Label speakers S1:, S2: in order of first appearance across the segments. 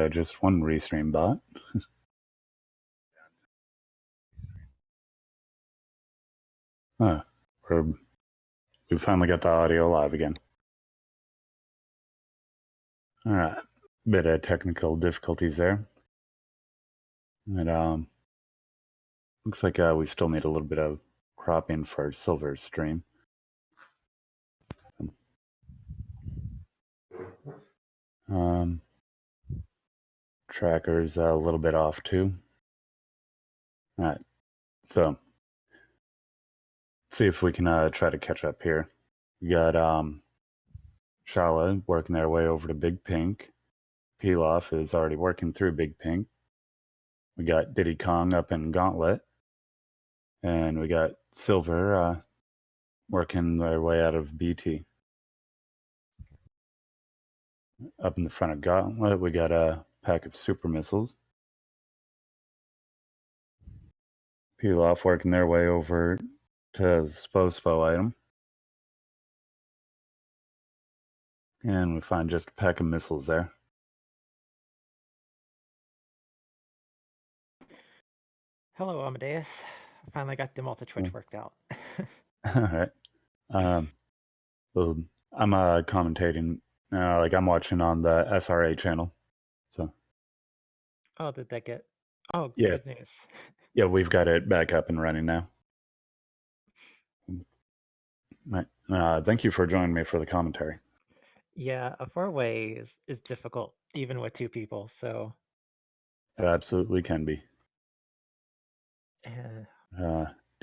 S1: Just one restream bot. Huh. We finally got the audio live again. All right. Bit of technical difficulties there. It looks like we still need a little bit of cropping for Silver's stream. Tracker's a little bit off too. All right. So let's see if we can try to catch up here. We got Shala working their way over to Big Pink. Plof is already working through Big Pink. We got di10kong up in Gauntlet. And we got Silver working their way out of BT. Up in the front of Gauntlet, we got a pack of super missiles. Plof working their way over to the SPO item. And we find just a pack of missiles there.
S2: Hello, Amadeus. I finally got the multi-twitch worked out.
S1: All right. Well, I'm commentating, like I'm watching on the SRA channel. So.
S2: Oh, did that get? Oh,
S1: yeah.
S2: Good news.
S1: Yeah, we've got it back up and running now. Right. Thank you for joining me for the commentary.
S2: Yeah, a four-way is difficult, even with two people, so...
S1: It absolutely can be.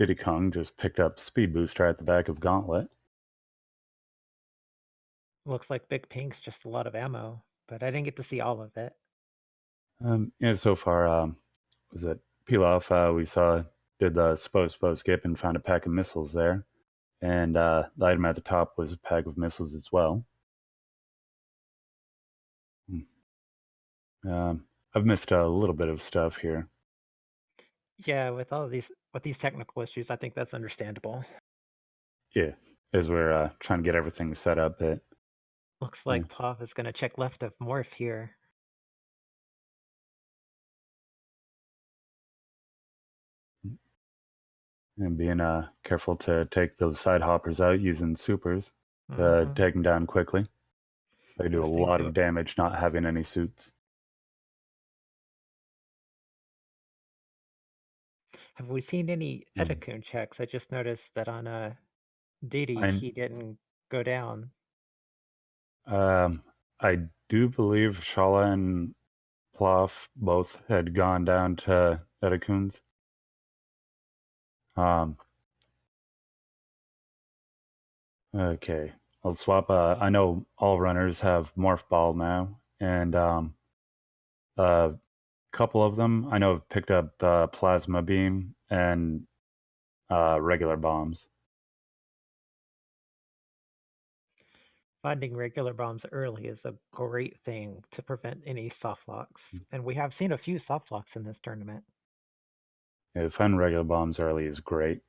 S1: di10kong just picked up Speed Booster at the back of Gauntlet.
S2: Looks like Big Pink's just a lot of ammo, but I didn't get to see all of it.
S1: Yeah, so far, was it Plof? We saw did the SPO skip and found a pack of missiles there. And the item at the top was a pack of missiles as well. I've missed a little bit of stuff here.
S2: Yeah, with these technical issues, I think that's understandable.
S1: Yeah, as we're trying to get everything set up.
S2: Looks like plof is going to check left of Morph here.
S1: And being careful to take those side hoppers out using supers to take them down quickly. So they do a lot of damage not having any suits.
S2: Have we seen any di10kong checks? I just noticed that on Didi, he didn't go down.
S1: I do believe Shala and Plof both had gone down to di10kongs. Okay, I'll swap. I know all runners have Morph Ball now, and a couple of them I know have picked up Plasma Beam and regular bombs.
S2: Finding regular bombs early is a great thing to prevent any soft locks, and we have seen a few soft locks in this tournament.
S1: Yeah, finding regular bombs early is great.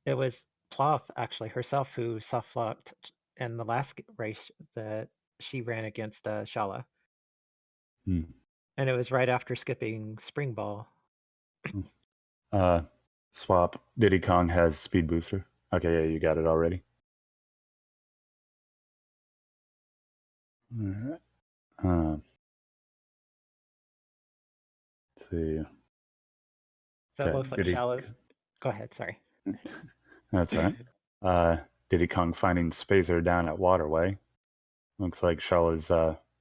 S2: It was Plof, actually, herself who soft locked in the last race that she ran against Shala. And it was right after skipping Spring Ball.
S1: Swap. di10kong has Speed Booster. Okay, yeah, you got it already. All right. Let's see.
S2: So it looks like Shala's... Go ahead, sorry.
S1: That's all right. di10kong finding Spacer down at Waterway. Looks like Shala's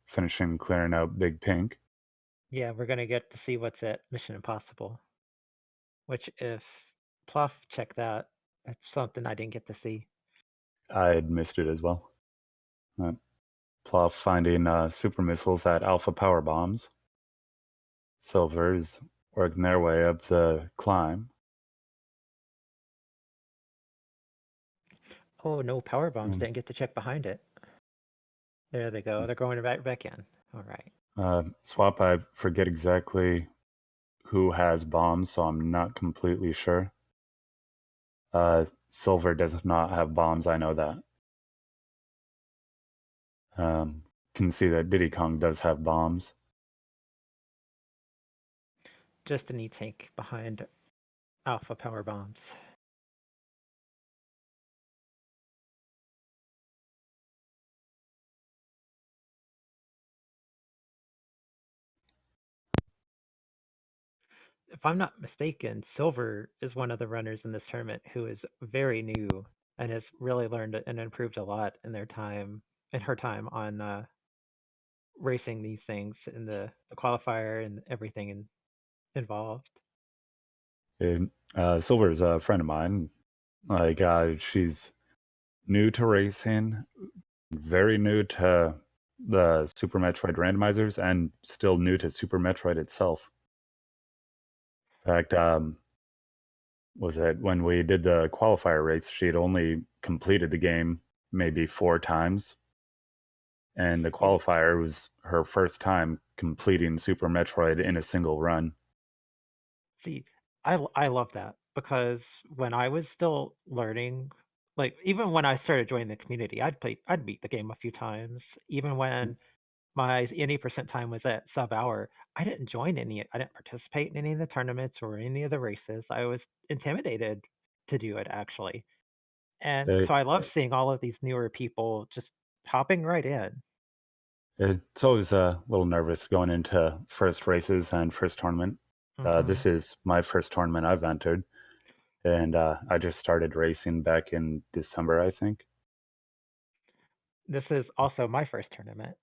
S1: finishing clearing out Big Pink.
S2: Yeah, we're going to get to see what's at Mission Impossible. Which, if Plof checked that, that's something I didn't get to see.
S1: I had missed it as well. Plof finding super missiles at Alpha Power Bombs. Silver's working their way up the climb.
S2: Oh, no, power bombs didn't get to check behind it. There they go. They're going back in. All right.
S1: Swap, I forget exactly who has bombs, so I'm not completely sure. Silver does not have bombs, I know that. Can see that di10kong does have bombs.
S2: Just an E-tank behind alpha power bombs. If I'm not mistaken, Silver is one of the runners in this tournament who is very new and has really learned and improved a lot in her time on racing these things in the qualifier and everything involved.
S1: And, Silver is a friend of mine. Like, she's new to racing, very new to the Super Metroid randomizers, and still new to Super Metroid itself. In fact, was it when we did the qualifier race, she had only completed the game maybe 4 times. And the
S2: Oh,
S1: qualifier was her first time completing Super Metroid in a single run.
S2: see, I love that because when I was still learning, like even when I started joining the community, I'd beat the game a few times. Even when my any percent time was at sub hour, I didn't participate in any of the tournaments or any of the races. I was intimidated to do it actually. And
S1: It,
S2: so I love seeing all of these newer people just hopping right in.
S1: it's always a little nervous going into first races and first tournament.
S2: Hmm.
S1: This is my first tournament I've entered, and I just started racing back in December, I think.
S2: This is also my first tournament.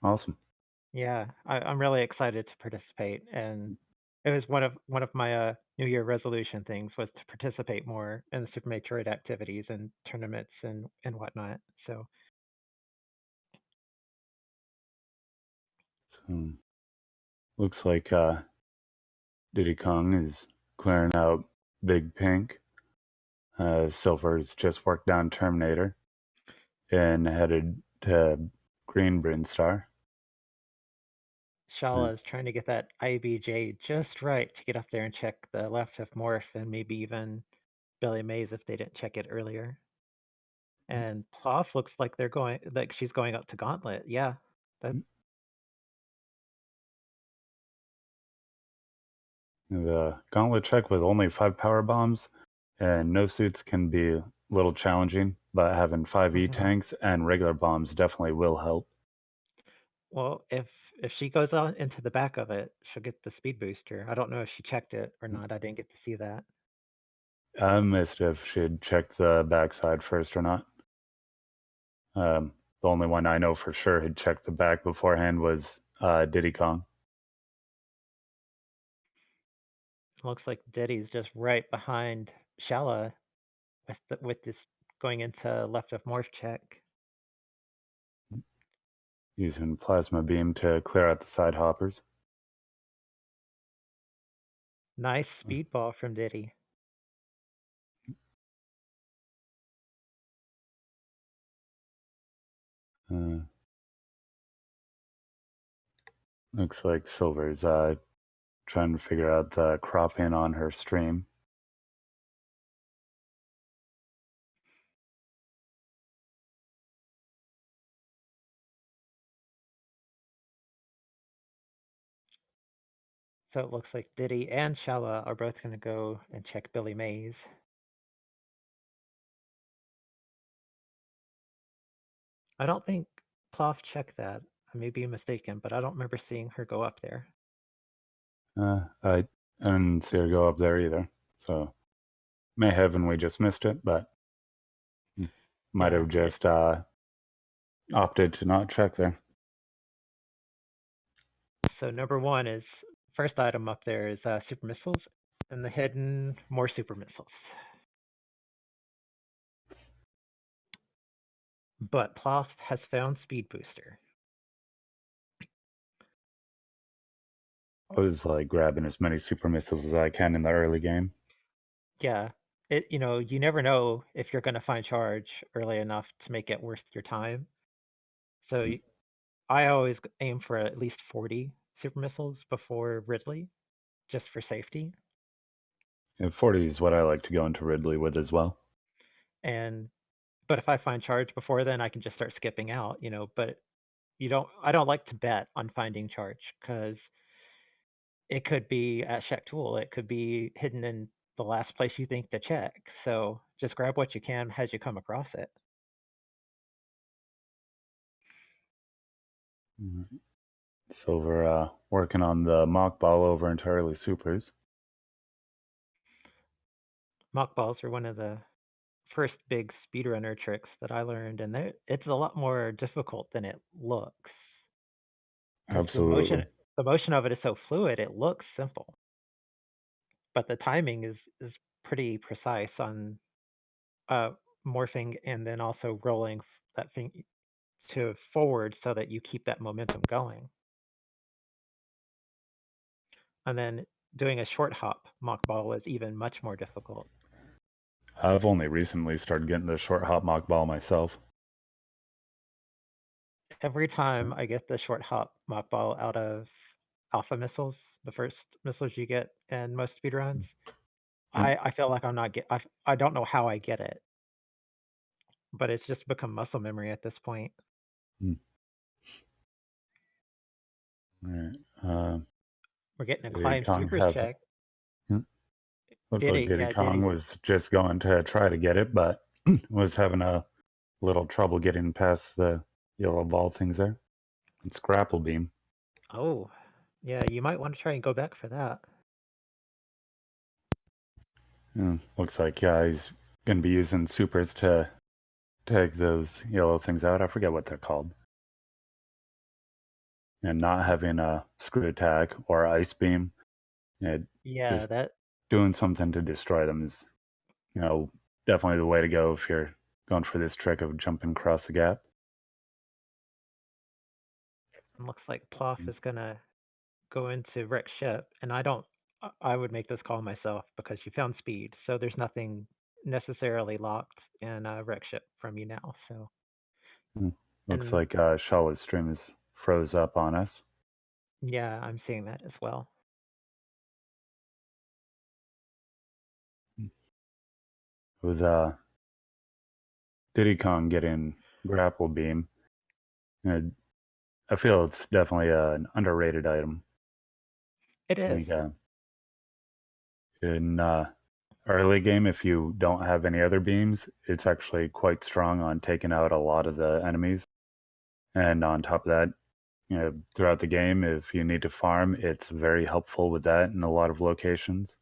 S1: Awesome.
S2: Yeah, I'm really excited to participate, and it was one of my New Year resolution things was to participate more in the Super Metroid activities and tournaments and whatnot. So
S1: So, looks like di10kong is clearing out Big Pink. Silver's just worked down Terminator and headed to Green Brinstar. Uh,
S2: Shala is trying to get that IBJ just right to get up there and check the left of Morph and maybe even Billy Mays if they didn't check it earlier. And Plof looks like she's going up to Gauntlet. Yeah, that
S1: the gauntlet check with only 5 power bombs and no suits can be a little challenging, but having 5
S2: mhm.
S1: tanks and regular bombs definitely will help.
S2: Well, if she goes on into the back of it, she'll get the speed booster. I don't know if she checked it or not. I didn't get to see that.
S1: I missed if she'd checked the backside first or not. The only one I know for sure had checked the back beforehand was di10kong.
S2: Looks like Diddy's just right behind Shala with this going into left of Morph check.
S1: Using plasma beam to clear out the side hoppers.
S2: Nice speedball from Diddy.
S1: Uh, Looks like Silver's trying to figure out the crop in on her stream.
S2: So it looks like Diddy and Shala are both going to go and check Billy Mays. I don't think Plof checked that. I may be mistaken, but I don't remember seeing her go up there.
S1: I didn't see her go up there either. So may have and we just missed it, but might
S2: Yeah.
S1: have just opted to not check there.
S2: So number one is first item up there is super missiles, and the hidden more super missiles. But Plof has found speed booster.
S1: I was like grabbing as many super missiles as I can in the early game.
S2: Yeah, you never know if you're going to find charge early enough to make it worth your time. So I always aim for at least 40 super missiles before Ridley, just for safety.
S1: And 40 is what I like to go into Ridley with as well.
S2: And but if I find charge before then, I can just start skipping out. But I don't like to bet on finding charge because it could be at check tool, it could be hidden in the last place you think to check, so just grab what you can as you come across it.
S1: Mhm. So we're working on the mock ball over entirely supers.
S2: Mock balls are one of the first big speedrunner tricks that I learned, and it's a lot more difficult than it looks, 'cause
S1: Absolutely.
S2: the motion of it is so fluid, it looks simple, but the timing is pretty precise on, uh, morphing and then also rolling that thing to forward so that you keep that momentum going. And then doing a short hop mock ball is even much more difficult.
S1: I've only recently started getting the short hop mock ball myself.
S2: Every time I get the short hop mock ball out of alpha missiles, the first missiles you get in most speedruns,
S1: Yep.
S2: I feel like I'm not get I don't know how I get it, but it's just become muscle memory at this point.
S1: Mm. All right.
S2: We're getting a
S1: Diddy
S2: climb
S1: Kong
S2: supers
S1: have
S2: check.
S1: looked
S2: Did
S1: like
S2: it?
S1: Diddy
S2: Yeah,
S1: Kong
S2: Diddy's
S1: was just going to try to get it, but was having a little trouble getting past the yellow ball things there. It's grapple beam.
S2: oh, yeah, you might wanna try and go back for that.
S1: Looks like he's gonna be using supers to take those yellow things out. I forget what they're called. And not having a screw attack or ice beam. Yeah,
S2: Yeah,
S1: just
S2: that
S1: doing something to destroy them is, you know, definitely the way to go if you're going for this trick of jumping across the gap.
S2: looks like Plof is gonna go into wreck ship, and I would make this call myself because you found speed, so there's nothing necessarily locked in a wreck ship from you now, so
S1: Mm. Looks
S2: and
S1: like Shala's stream is froze up on us.
S2: yeah, I'm seeing that as well.
S1: With Diddy Kong getting grapple beam, uh, I feel it's definitely an underrated item.
S2: It is.
S1: Like in early game, if you don't have any other beams, it's actually quite strong on taking out a lot of the enemies. And on top of that, throughout the game, if you need to farm, it's very helpful with that in a lot of locations.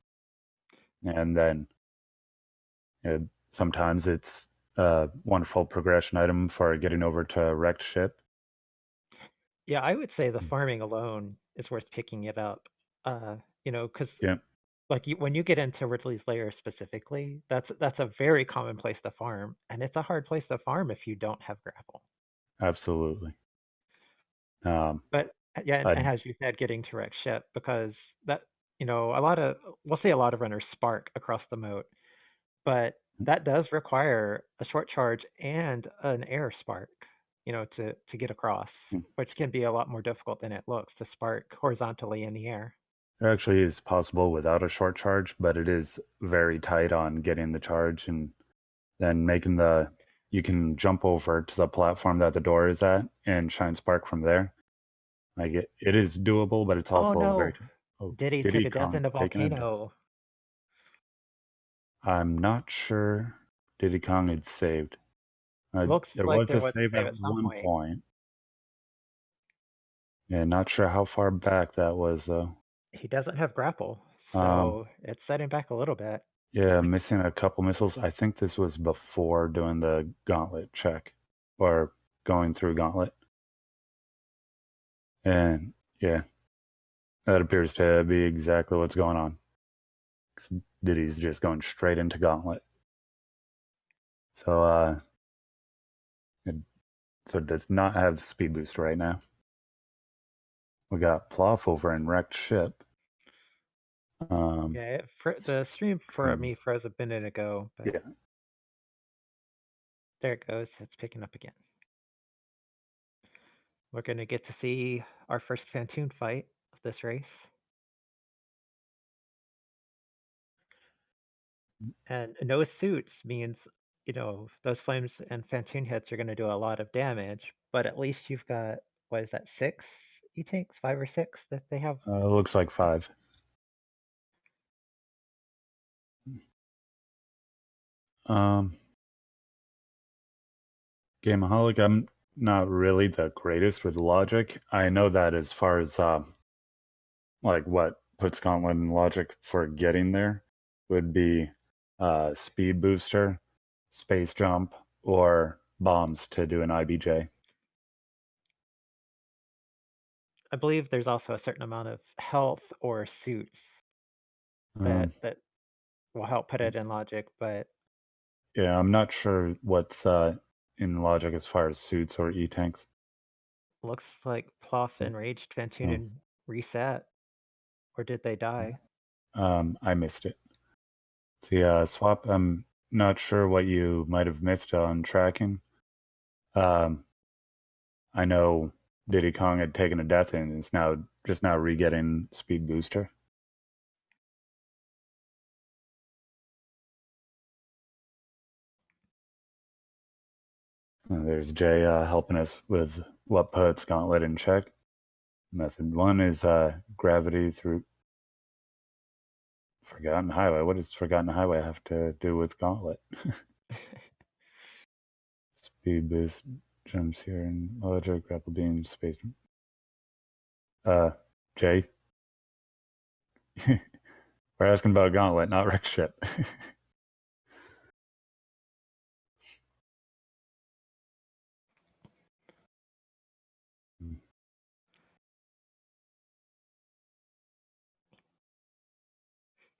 S1: And then sometimes it's a wonderful progression item for getting over to wrecked ship.
S2: Yeah, I would say the farming alone is worth picking it up, because
S1: Yeah,
S2: like, when you get into Ridley's Lair specifically, that's a very common place to farm, and it's a hard place to farm if you don't have grapple.
S1: absolutely. Um,
S2: But, yeah, and
S1: I
S2: as you said, getting to wreck ship because a lot of we'll see a lot of runners spark across the moat, but that does require a short charge and an air spark, to get across, which can be a lot more difficult than it looks to spark horizontally in the air.
S1: It actually is possible without a short charge, but it is very tight on getting the charge and then making the you can jump over to the platform that the door is at and shine spark from there. Like it is doable, but it's
S2: Oh,
S1: also very
S2: no.
S1: oh,
S2: Diddy took
S1: Diddy
S2: a death in
S1: Kong
S2: the
S1: taking it down.
S2: volcano.
S1: I'm not sure Diddy Kong had saved.
S2: Looks
S1: There
S2: like
S1: was
S2: there
S1: a
S2: was a
S1: save
S2: save
S1: at
S2: at some
S1: one
S2: point.
S1: point. Yeah, not sure how far back that was though.
S2: He doesn't have grapple,
S1: Um,
S2: so it's setting back a little bit.
S1: yeah, missing a couple missiles. I think this was before doing the gauntlet check or going through gauntlet. And yeah, that appears to be exactly what's going on. 'Cause Diddy's just going straight into gauntlet. So it, it does not have the speed boost right now. We got Plof over in wrecked ship. Um,
S2: Yeah, the stream for
S1: Scream.
S2: me froze a minute ago, but
S1: Yeah,
S2: there it goes. It's picking up again. We're gonna get to see our first Fantoon fight of this race. And no suits means, those flames and Fantoon hits are gonna do a lot of damage, but at least you've got, what is that, 6? E-tanks, 5 or 6 that they have?
S1: Looks like five. Um, Gameaholic, I'm not really the greatest with logic. I know that as far as like what puts Gauntlet in logic for getting there would be speed booster, space jump, or bombs to do an IBJ.
S2: I believe there's also a certain amount of health or suits
S1: Um,
S2: that will help put it in logic, but
S1: yeah, I'm not sure what's in logic as far as suits or E-tanks.
S2: looks like Plof enraged Fantoon
S1: Oh,
S2: and reset. Or did they die?
S1: I missed it. See, swap. I'm not sure what you might have missed on tracking. Um, I know Diddy Kong had taken a death and is now re-getting speed booster. There's Jay helping us with what puts Gauntlet in check. Method one is gravity through Forgotten Highway. What does Forgotten Highway have to do with Gauntlet? Speed boost, jumps here, and logic, grapple beam, space. Uh, Jay, we're asking about Gauntlet, not Wreck Ship.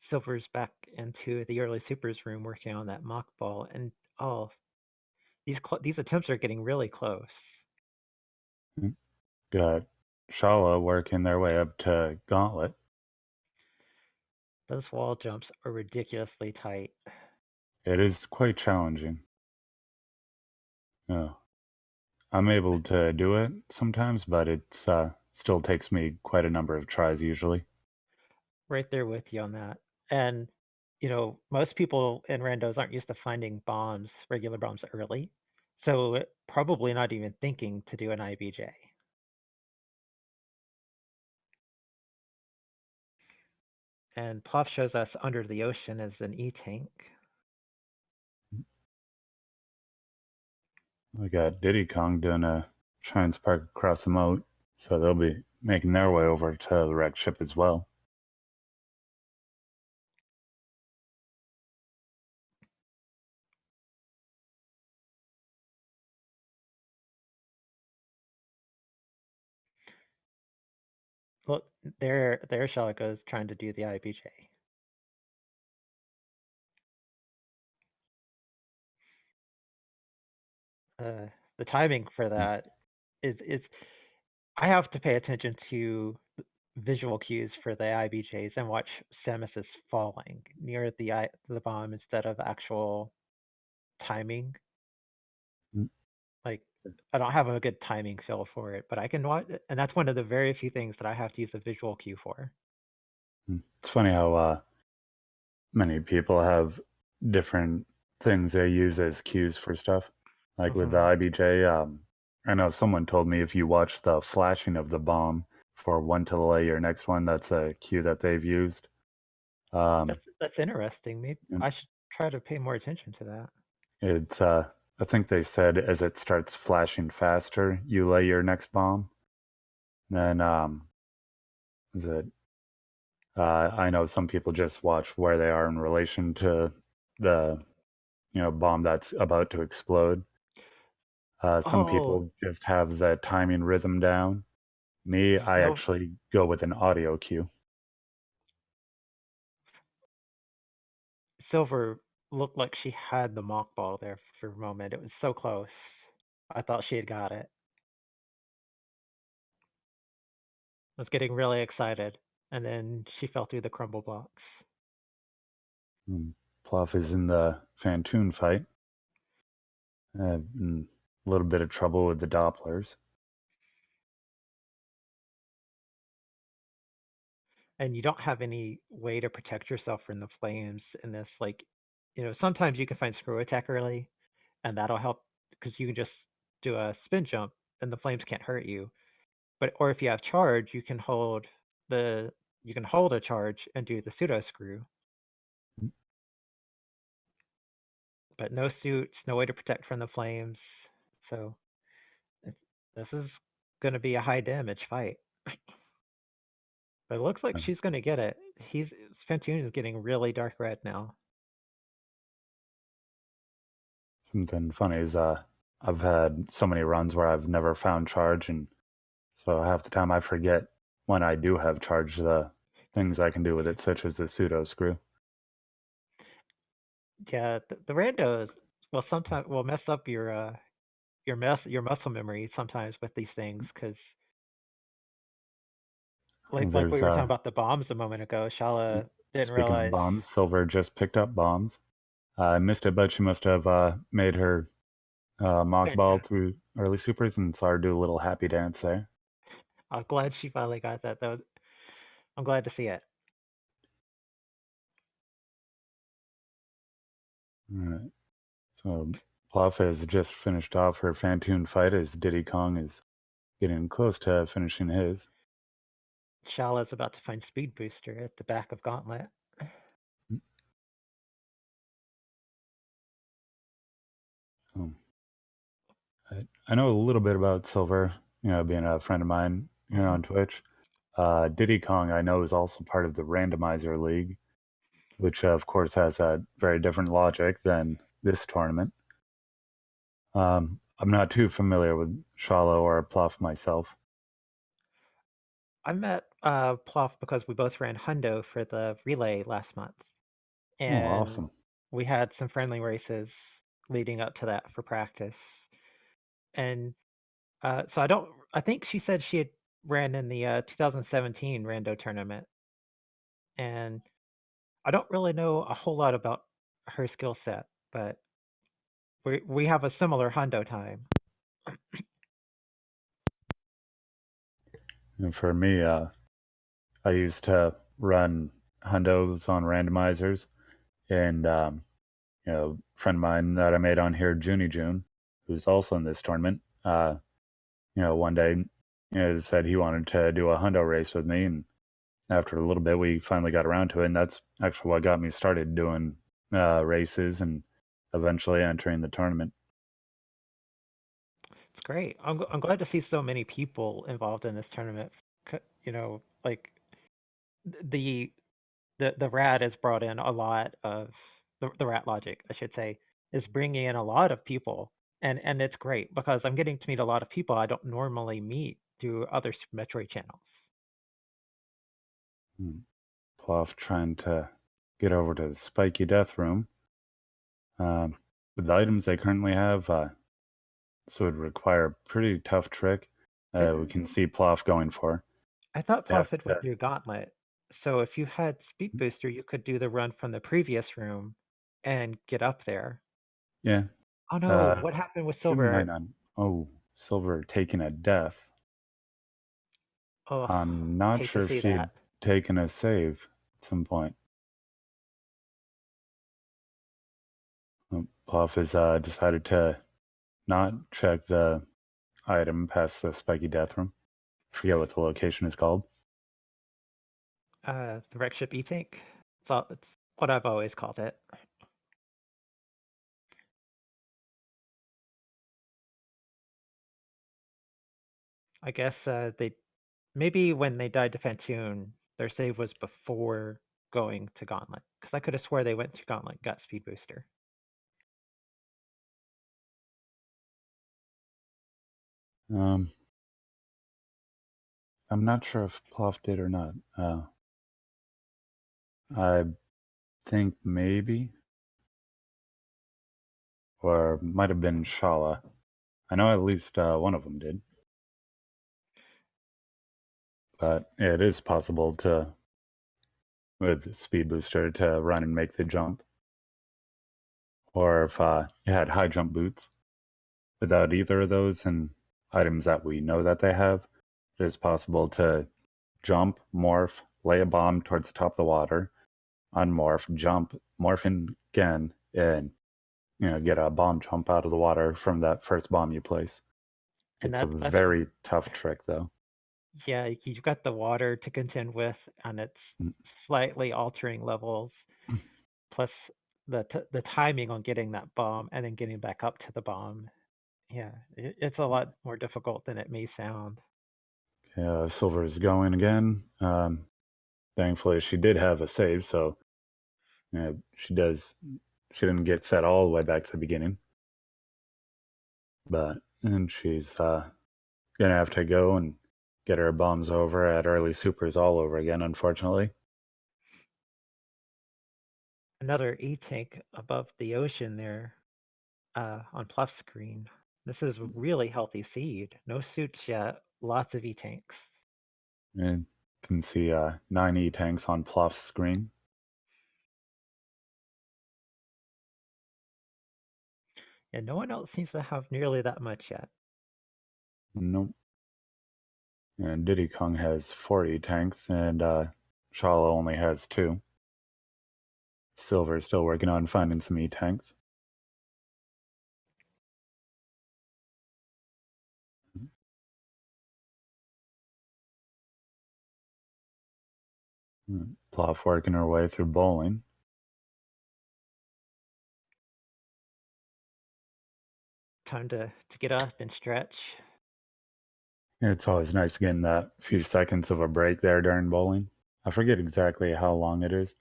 S2: Silver's back into the early supers room working on that mock ball, and oh, these attempts are getting really close.
S1: Got Shala working their way up to Gauntlet.
S2: Those wall jumps are ridiculously tight.
S1: It is quite challenging. No, I'm able to do it sometimes, but it still takes me quite a number of tries usually.
S2: Right there with you on that. And most people in randos aren't used to finding regular bombs early, so probably not even thinking to do an IBJ. And Plof shows us Under the Ocean as an E-tank.
S1: We got Diddy Kong doing a Shine Spark across the moat, so they'll be making their way over to the wrecked ship as well.
S2: Look, there Sheliko's trying to do the IBJ. The timing for that is I have to pay attention to visual cues for the IBJs and watch Samus's falling near the bomb instead of actual timing. Like I don't have a good timing feel for it, but I can watch it, and that's one of the very few things that I have to use a visual cue for.
S1: It's funny how many people have different things they use as cues for stuff. Like with the
S2: Mhm.
S1: IBJ, I know someone told me if you watch the flashing of the bomb for one to lay your next one, that's a cue that they've used. Um,
S2: That's interesting. Maybe
S1: and
S2: I should try to pay more attention to that.
S1: it's, I think they said as it starts flashing faster, you lay your next bomb. Then, is it, I know some people just watch where they are in relation to the, bomb that's about to explode. Some
S2: Oh,
S1: people just have the timing rhythm down. Me, I
S2: so
S1: actually go with an audio cue.
S2: Silver looked like she had the mock ball there for a moment. It was so close. I thought she had got it. I was getting really excited, and then she fell through the crumble blocks.
S1: Plof is in the Fantoon fight. A little bit of trouble with the Dopplers.
S2: And you don't have any way to protect yourself from the flames in this. Like, sometimes you can find screw attack early, and that'll help because you can just do a spin jump, and the flames can't hurt you. But or if you have charge, the you can hold a charge and do the pseudo screw. But no suits, no way to protect from the flames. So it's, this is going to be a high damage fight. But it looks like
S1: Uh,
S2: she's going to get it. Fantoon is getting really dark red now.
S1: Something funny is I've had so many runs where I've never found charge, and so half the time I forget when I do have charge the things I can do with it, such as the pseudo screw.
S2: Yeah, the randos will sometimes will mess up your muscle memory sometimes with these things because like we
S1: There's
S2: were talking about the bombs a moment ago. Shala didn't
S1: speaking of
S2: realize.
S1: bombs, Silver just picked up bombs. I missed it, but she must have made her mock ball through early supers and saw her do a little happy dance there.
S2: I'm glad she finally got that. I'm glad to see it.
S1: All right. So Plof has just finished off her Fantoon fight as Diddy Kong is getting close to finishing his.
S2: Shala's about to find Speed Booster at the back of Gauntlet.
S1: So I know a little bit about Silver, being a friend of mine here
S2: Mhm.
S1: on Twitch. Diddy Kong, I know, is also part of the Randomizer League, which of course has a very different logic than this tournament. I'm not too familiar with Shallow or Pluff myself.
S2: I met Plof because we both ran Hundo for the relay last month,
S1: Oh,
S2: and
S1: awesome.
S2: we had some friendly races leading up to that for practice. And so I don't. I think she said she had ran in the 2017 Rando tournament, and I don't really know a whole lot about her skill set, but we have a similar Hundo time.
S1: And for me, I used to run hundos on randomizers, and a friend of mine that I made on here, Junie June, who's also in this tournament. One day, said he wanted to do a hundo race with me, and after a little bit, we finally got around to it, and that's actually what got me started doing races and eventually entering the tournament.
S2: It's great. I'm glad to see so many people involved in this tournament. Like the the rat has brought in a lot of the rat logic, I should say, is bringing in a lot of people, and it's great because I'm getting to meet a lot of people I don't normally meet through other Metroid channels.
S1: Hmm. Ploff trying to get over to the spiky death room. With the items they currently have, so it would require a pretty tough trick. We
S2: Didn't
S1: can see Ploff going for.
S2: I thought
S1: Yeah,
S2: Prophet went through Gauntlet, so if you had Speed Booster, you could do the run from the previous room and get up there.
S1: yeah.
S2: Oh no,
S1: Uh,
S2: what happened with
S1: she might
S2: Silver?
S1: not. Oh, Silver taking a death.
S2: Oh,
S1: I'm not
S2: hate to
S1: sure if
S2: see
S1: she'd
S2: that.
S1: taken a save at some point. Puff has decided to not check the item past the spiky death room. Forget what the location is called.
S2: The wreck ship E-Tank. It's what I've always called it. I guess they maybe when they died to Fantoon, their save was before going to Gauntlet. Because I could have swore they went to Gauntlet, got Speed Booster.
S1: Um, I'm not sure if Ploff did or not. I think maybe, or might have been Shala. I know at least one of them did, but it is possible to, with Speed Booster, to run and make the jump. Or if you had high jump boots, without either of those and items that we know that they have, it is possible to jump, morph, lay a bomb towards the top of the water, unmorph, jump, morph in again, and get a bomb jump out of the water from that first bomb you place.
S2: And
S1: It's a
S2: that
S1: very tough trick, though.
S2: Yeah, you've got the water to contend with, and it's
S1: Mm,
S2: slightly altering levels, plus the timing on getting that bomb and then getting back up to the bomb. Yeah, it's a lot more difficult than it may sound.
S1: yeah, Silver is going again. Thankfully, she did have a save, so yeah, she does. She didn't get set all the way back to the beginning, but and she's gonna have to go and get her bombs over at early supers all over again. Unfortunately,
S2: Another E-tank above the ocean there, on Pluff's screen. This is really healthy seed. No suits yet, lots of E-tanks.
S1: and can see 9 tanks on Ploff's screen.
S2: And no one else seems to have nearly that much yet.
S1: Nope. And Diddy Kong has 40 tanks, and Shala only has 2. Silver is still working on finding some E tanks. Ploff working her way through bowling.
S2: Time to get up and stretch.
S1: It's always nice getting that few seconds of a break there during bowling. I forget exactly how long it is,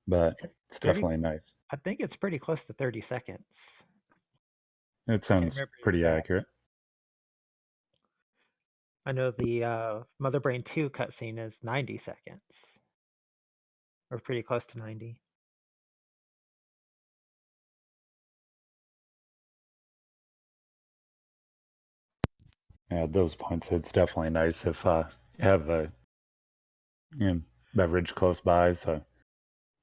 S1: but it's
S2: 30,
S1: definitely nice.
S2: I think it's pretty close to 30 seconds.
S1: It
S2: Can't
S1: sounds
S2: remember the
S1: pretty
S2: exact.
S1: accurate.
S2: I know the Mother Brain 2 cutscene is 90 seconds, or pretty close to 90.
S1: At those points, it's definitely nice if you have a you know, beverage close by so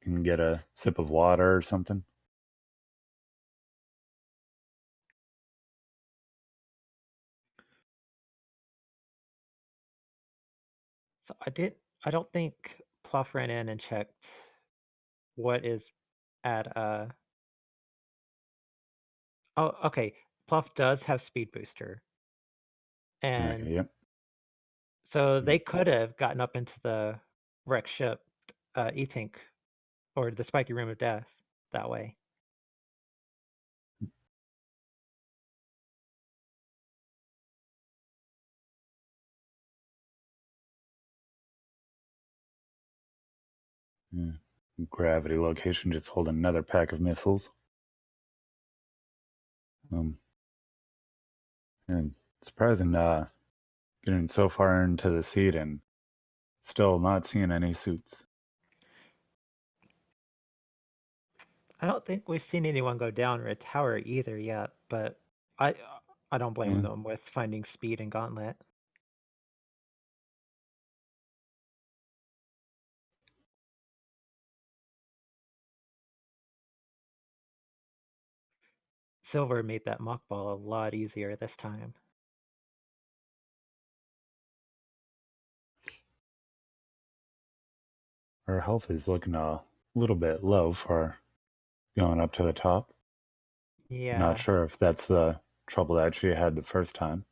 S1: you can get a sip of water or something.
S2: So I don't think Pluff ran in and checked what is at oh, okay. Pluff does have Speed Booster,
S1: Okay,
S2: and
S1: yep.
S2: so they could have gotten up into the wreck ship E-Tank or the Spiky Room of Death that way.
S1: Yeah. Gravity location just holding another pack of missiles. Um, and surprising, getting so far into the seat and still not seeing any suits.
S2: I don't think we've seen anyone go down a tower either yet, but I I don't blame
S1: Yeah.
S2: them with finding speed and Gauntlet. Silver made that mock ball a lot easier this time.
S1: Her health is looking a little bit low for going up to the top. Not
S2: Yeah,
S1: sure if that's the trouble that she had the first time.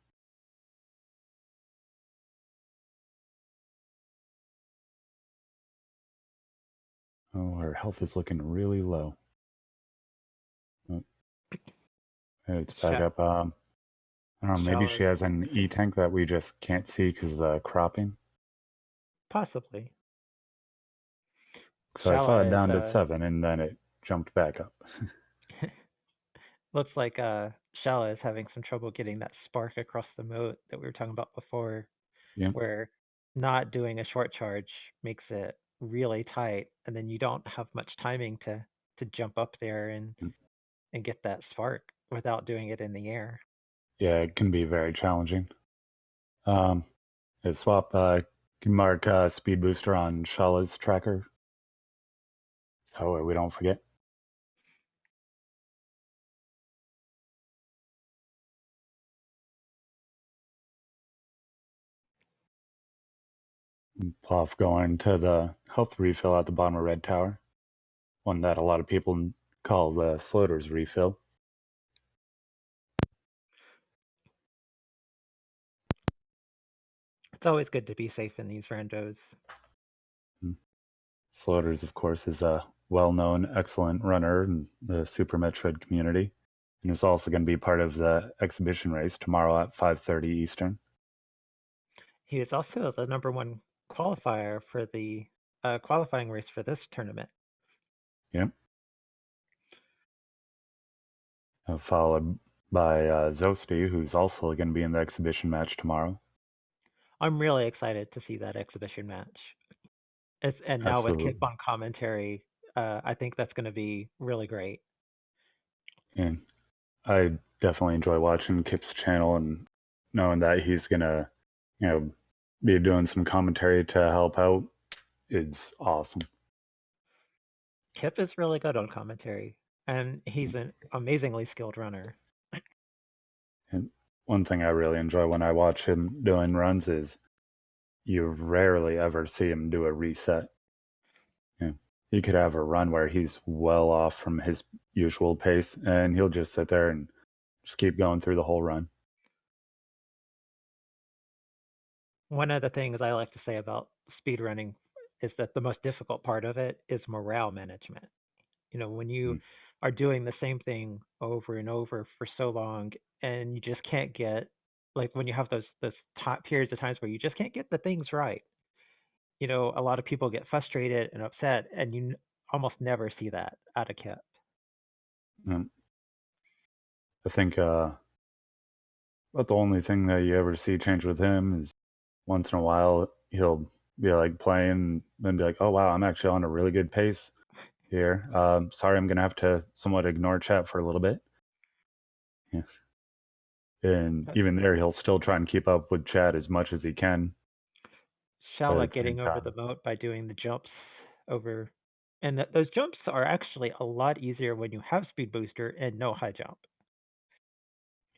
S1: Oh, her health is looking really low. Oh, it's back
S2: Sha
S1: up. I don't know, maybe she
S2: Shallows
S1: has an E tank that we just can't see because of the cropping.
S2: possibly.
S1: So I saw
S2: Shala
S1: it
S2: is
S1: down to 7 and then it jumped back up.
S2: looks like Shala is having some trouble getting that spark across the moat that we were talking about before,
S1: Yeah.
S2: where not doing a short charge makes it really tight, and then you don't have much timing to jump up there and get that spark without doing it in the air.
S1: Yeah, it can be very challenging. Um, swap can mark speed booster on Shala's tracker so we don't forget. Ploff going to the health refill at the bottom of Red Tower, one that a lot of people call the Slaughter's refill.
S2: It's always good to be safe in these randos.
S1: Mm. Slaughters, of course, is a well-known, excellent runner in the Super Metroid community, and is also going to be part of the exhibition race tomorrow at 5:30 Eastern.
S2: He is also the number 1 qualifier for the qualifying race for this tournament.
S1: Yep. Followed by Zosti, who's also going to be in the exhibition match tomorrow.
S2: I'm really excited to see that exhibition match. And now with Kip
S1: Absolutely.
S2: on commentary, I think that's going to be really great.
S1: And I definitely enjoy watching Kip's channel and knowing that he's going to, you know, be doing some commentary to help out. It's awesome.
S2: Kip is really good on commentary, and he's an amazingly skilled runner.
S1: And one thing I really enjoy when I watch him doing runs is you rarely ever see him do a reset. Yeah. He could have a run where he's well off from his usual pace, and he'll just sit there and just keep going through the whole run.
S2: One of the things I like to say about speedrunning is that the most difficult part of it is morale management. When you
S1: Mm.
S2: are doing the same thing over and over for so long and you just can't get, like, when you have those periods of times where you just can't get the things right, a lot of people get frustrated and upset, and almost never see that out of Kip.
S1: And I think about the only thing that you ever see change with him is once in a while he'll be like playing and then be like, "Oh wow, I'm actually on a really good pace here. Sorry, I'm gonna have to somewhat ignore chat for a little bit." Yeah. And
S2: But
S1: even there, he'll still try and keep up with chat as much as he can, but
S2: Shala
S1: at the same
S2: getting over the
S1: time,
S2: moat by doing the jumps over, and those jumps are actually a lot easier when you have speed booster and no high jump.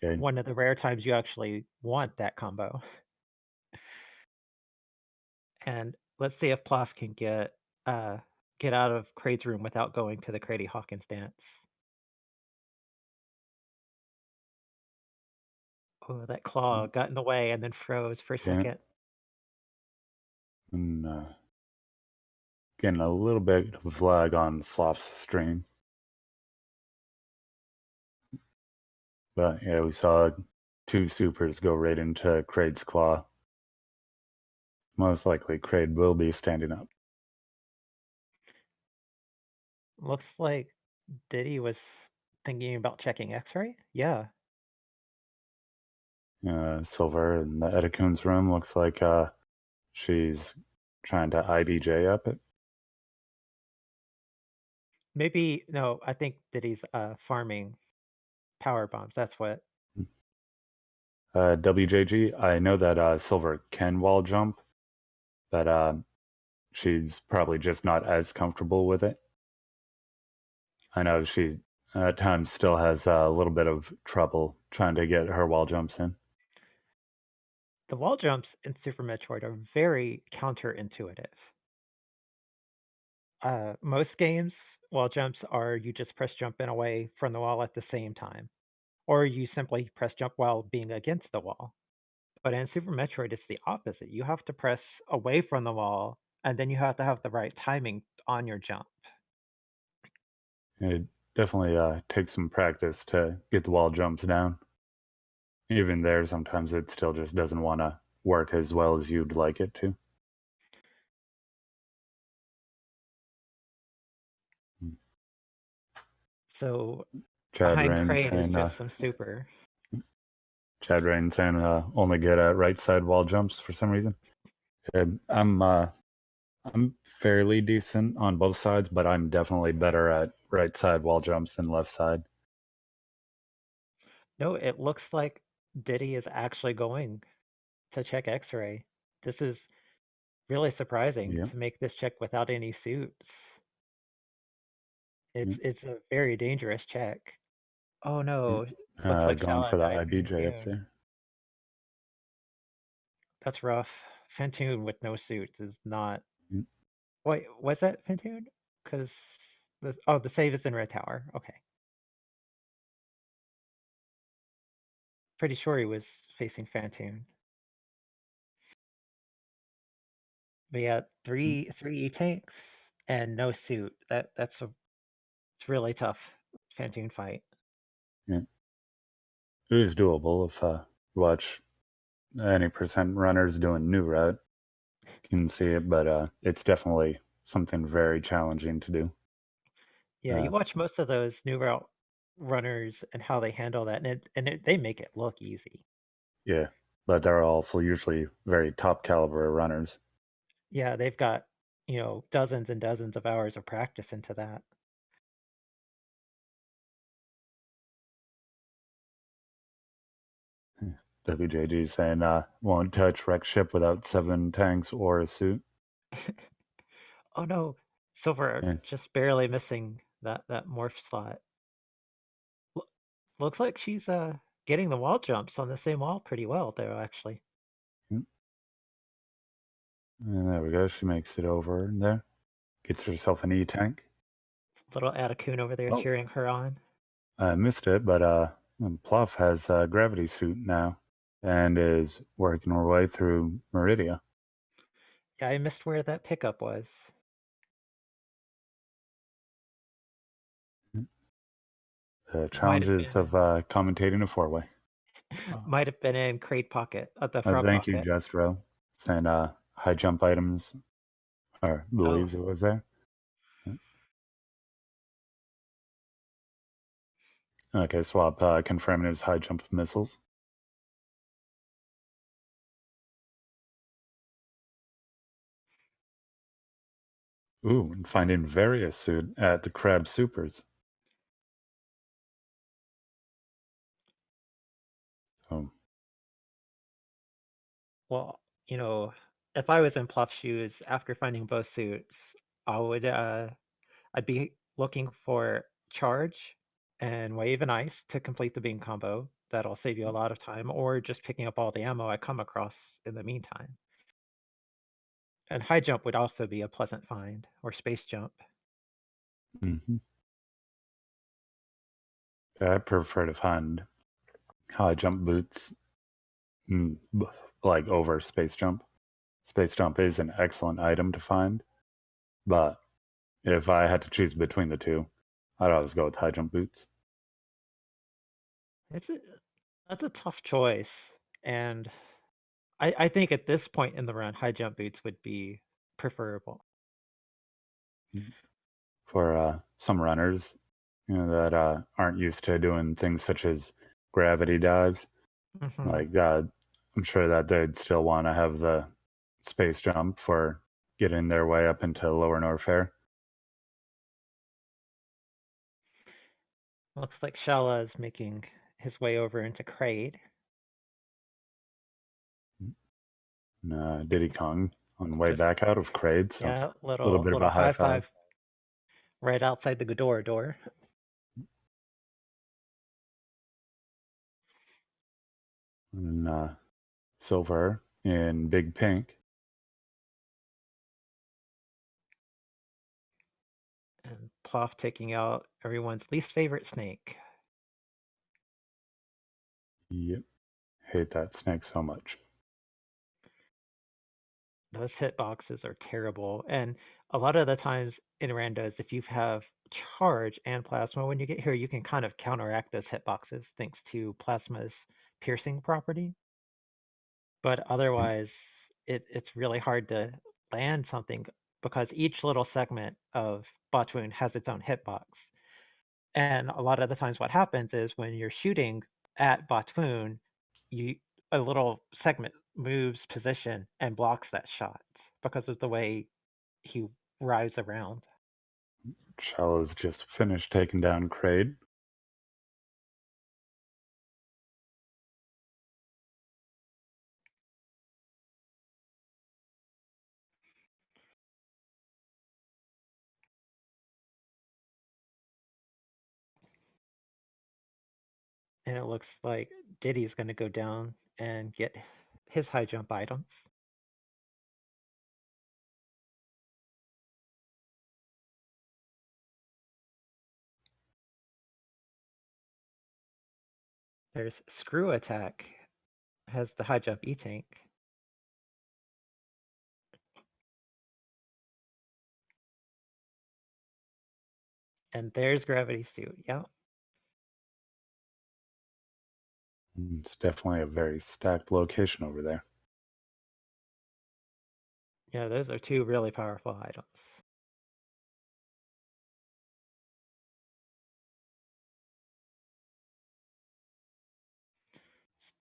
S1: okay,
S2: One of the rare times you actually want that combo. And let's see if Plof can get out of Kraid's room without going to the Crady Hawkins dance. Oh, that claw got in the way and then froze for a
S1: okay,
S2: second.
S1: and getting a little bit of lag on Sloth's stream, but yeah, we saw two supers go right into Kraid's claw. Most likely, Kraid will be standing up.
S2: Looks like Diddy was thinking about checking X-ray. Yeah,
S1: Silver in the Edicoon's room looks like she's trying to IBJ up it.
S2: maybe no. I think Diddy's farming power bombs. That's what.
S1: WJG, I know that Silver can wall jump, but she's probably just not as comfortable with it. I know she at times still has a little bit of trouble trying to get her wall jumps in.
S2: The wall jumps in Super Metroid are very counterintuitive. Most games, wall jumps are you just press jump in away from the wall at the same time, or you simply press jump while being against the wall. But in Super Metroid, it's the opposite. You have to press away from the wall, and then you have to have the right timing on your jump.
S1: It definitely takes some practice to get the wall jumps down. Even there, sometimes it still just doesn't want to work as well as you'd like it to.
S2: So
S1: Chad
S2: behind
S1: Rain
S2: Kraid is
S1: saying,
S2: just some super.
S1: only good at right side wall jumps for some reason. I'm fairly decent on both sides, but I'm definitely better at right side wall jumps than left side.
S2: No, it looks like Diddy is actually going to check X-ray. This is really surprising
S1: Yeah.
S2: to make this check without any suits.
S1: Yeah.
S2: It's a very dangerous check. Oh no, looks like
S1: Going
S2: Shala
S1: for the
S2: died for
S1: IBJ up
S2: Fantoon.
S1: there.
S2: That's rough. Fantoon with no suits is not.
S1: Mm.
S2: Wait, was that Fantoon? Because the save is in Red Tower. Okay, pretty sure he was facing Fantoon. But yeah,
S1: Mm,
S2: three tanks and no suit. It's really tough Phantoon fight.
S1: yeah. It is doable if you watch any percent runners doing new route. You can see it, but it's definitely something very challenging to do.
S2: Yeah, you
S1: Uh,
S2: watch most of those new route runners and how they handle that, and they make it look easy.
S1: yeah, but they're also usually very top caliber runners.
S2: Yeah, they've got, dozens and dozens of hours of practice into that.
S1: WJG saying won't touch wreck ship without 7 tanks or a suit.
S2: Oh no, Silver
S1: Yeah.
S2: just barely missing that morph slot. Lo- Looks like she's getting the wall jumps on the same wall pretty well though, actually.
S1: And there we go. She makes it over there. Gets herself an E tank.
S2: Little Atakun over there
S1: Oh,
S2: cheering her on.
S1: I missed it, but Plof has a gravity suit now and is working her way through Meridia.
S2: Yeah, I missed where that pickup was.
S1: The
S2: Might have
S1: challenges
S2: been
S1: of commentating a four-way. Oh,
S2: might have been in crate pocket at the front
S1: thank you,
S2: pocket.
S1: Jestro. Saying high jump items, or
S2: Oh,
S1: believes it was there. Okay, swap confirming his high jump missiles. Ooh, and finding various suit at the Crab Supers. Oh,
S2: well, if I was in Pluff shoes after finding both suits, I would I'd be looking for charge and wave and ice to complete the beam combo. That'll save you a lot of time, or just picking up all the ammo I come across in the meantime. And high jump would also be a pleasant find, or space jump.
S1: hmm. I prefer to find high jump boots, mm, like over space jump. Space jump is an excellent item to find, but if I had to choose between the two, I'd always go with high jump boots.
S2: It's a That's a tough choice, and I think at this point in the run, high jump boots would be preferable.
S1: For some runners, that aren't used to doing things such as gravity dives,
S2: Hmm.
S1: like I'm sure that they'd still want to have the space jump for getting their way up into lower Norfair.
S2: Looks like Shala is making his way over into Kraid.
S1: And Diddy Kong on the way
S2: Just
S1: back out of Kraid, so a
S2: yeah,
S1: little
S2: little
S1: bit of
S2: little
S1: a high
S2: high
S1: five.
S2: five right outside the Ghidorah door.
S1: And Silver in Big Pink.
S2: And Plof taking out everyone's least favorite snake.
S1: Yep, hate that snake so much.
S2: Those hitboxes are terrible. And a lot of the times in randos, if you have charge and plasma, when you get here, you can kind of counteract those hitboxes thanks to plasma's piercing property. But
S1: Yep.
S2: otherwise, it's really hard to land something because each little segment of botch wound has its own hitbox. And a lot of the times what happens is when you're shooting at Batoon, you a little segment moves position and blocks that shot because of the way he rides around.
S1: Shallow's just finished taking down Kraid.
S2: And it looks like Diddy's gonna go down and get his high jump items. There's Screw Attack, has the high jump E tank. And there's Gravity Suit. Yeah.
S1: It's definitely a very stacked location over there.
S2: Yeah, those are two really powerful items.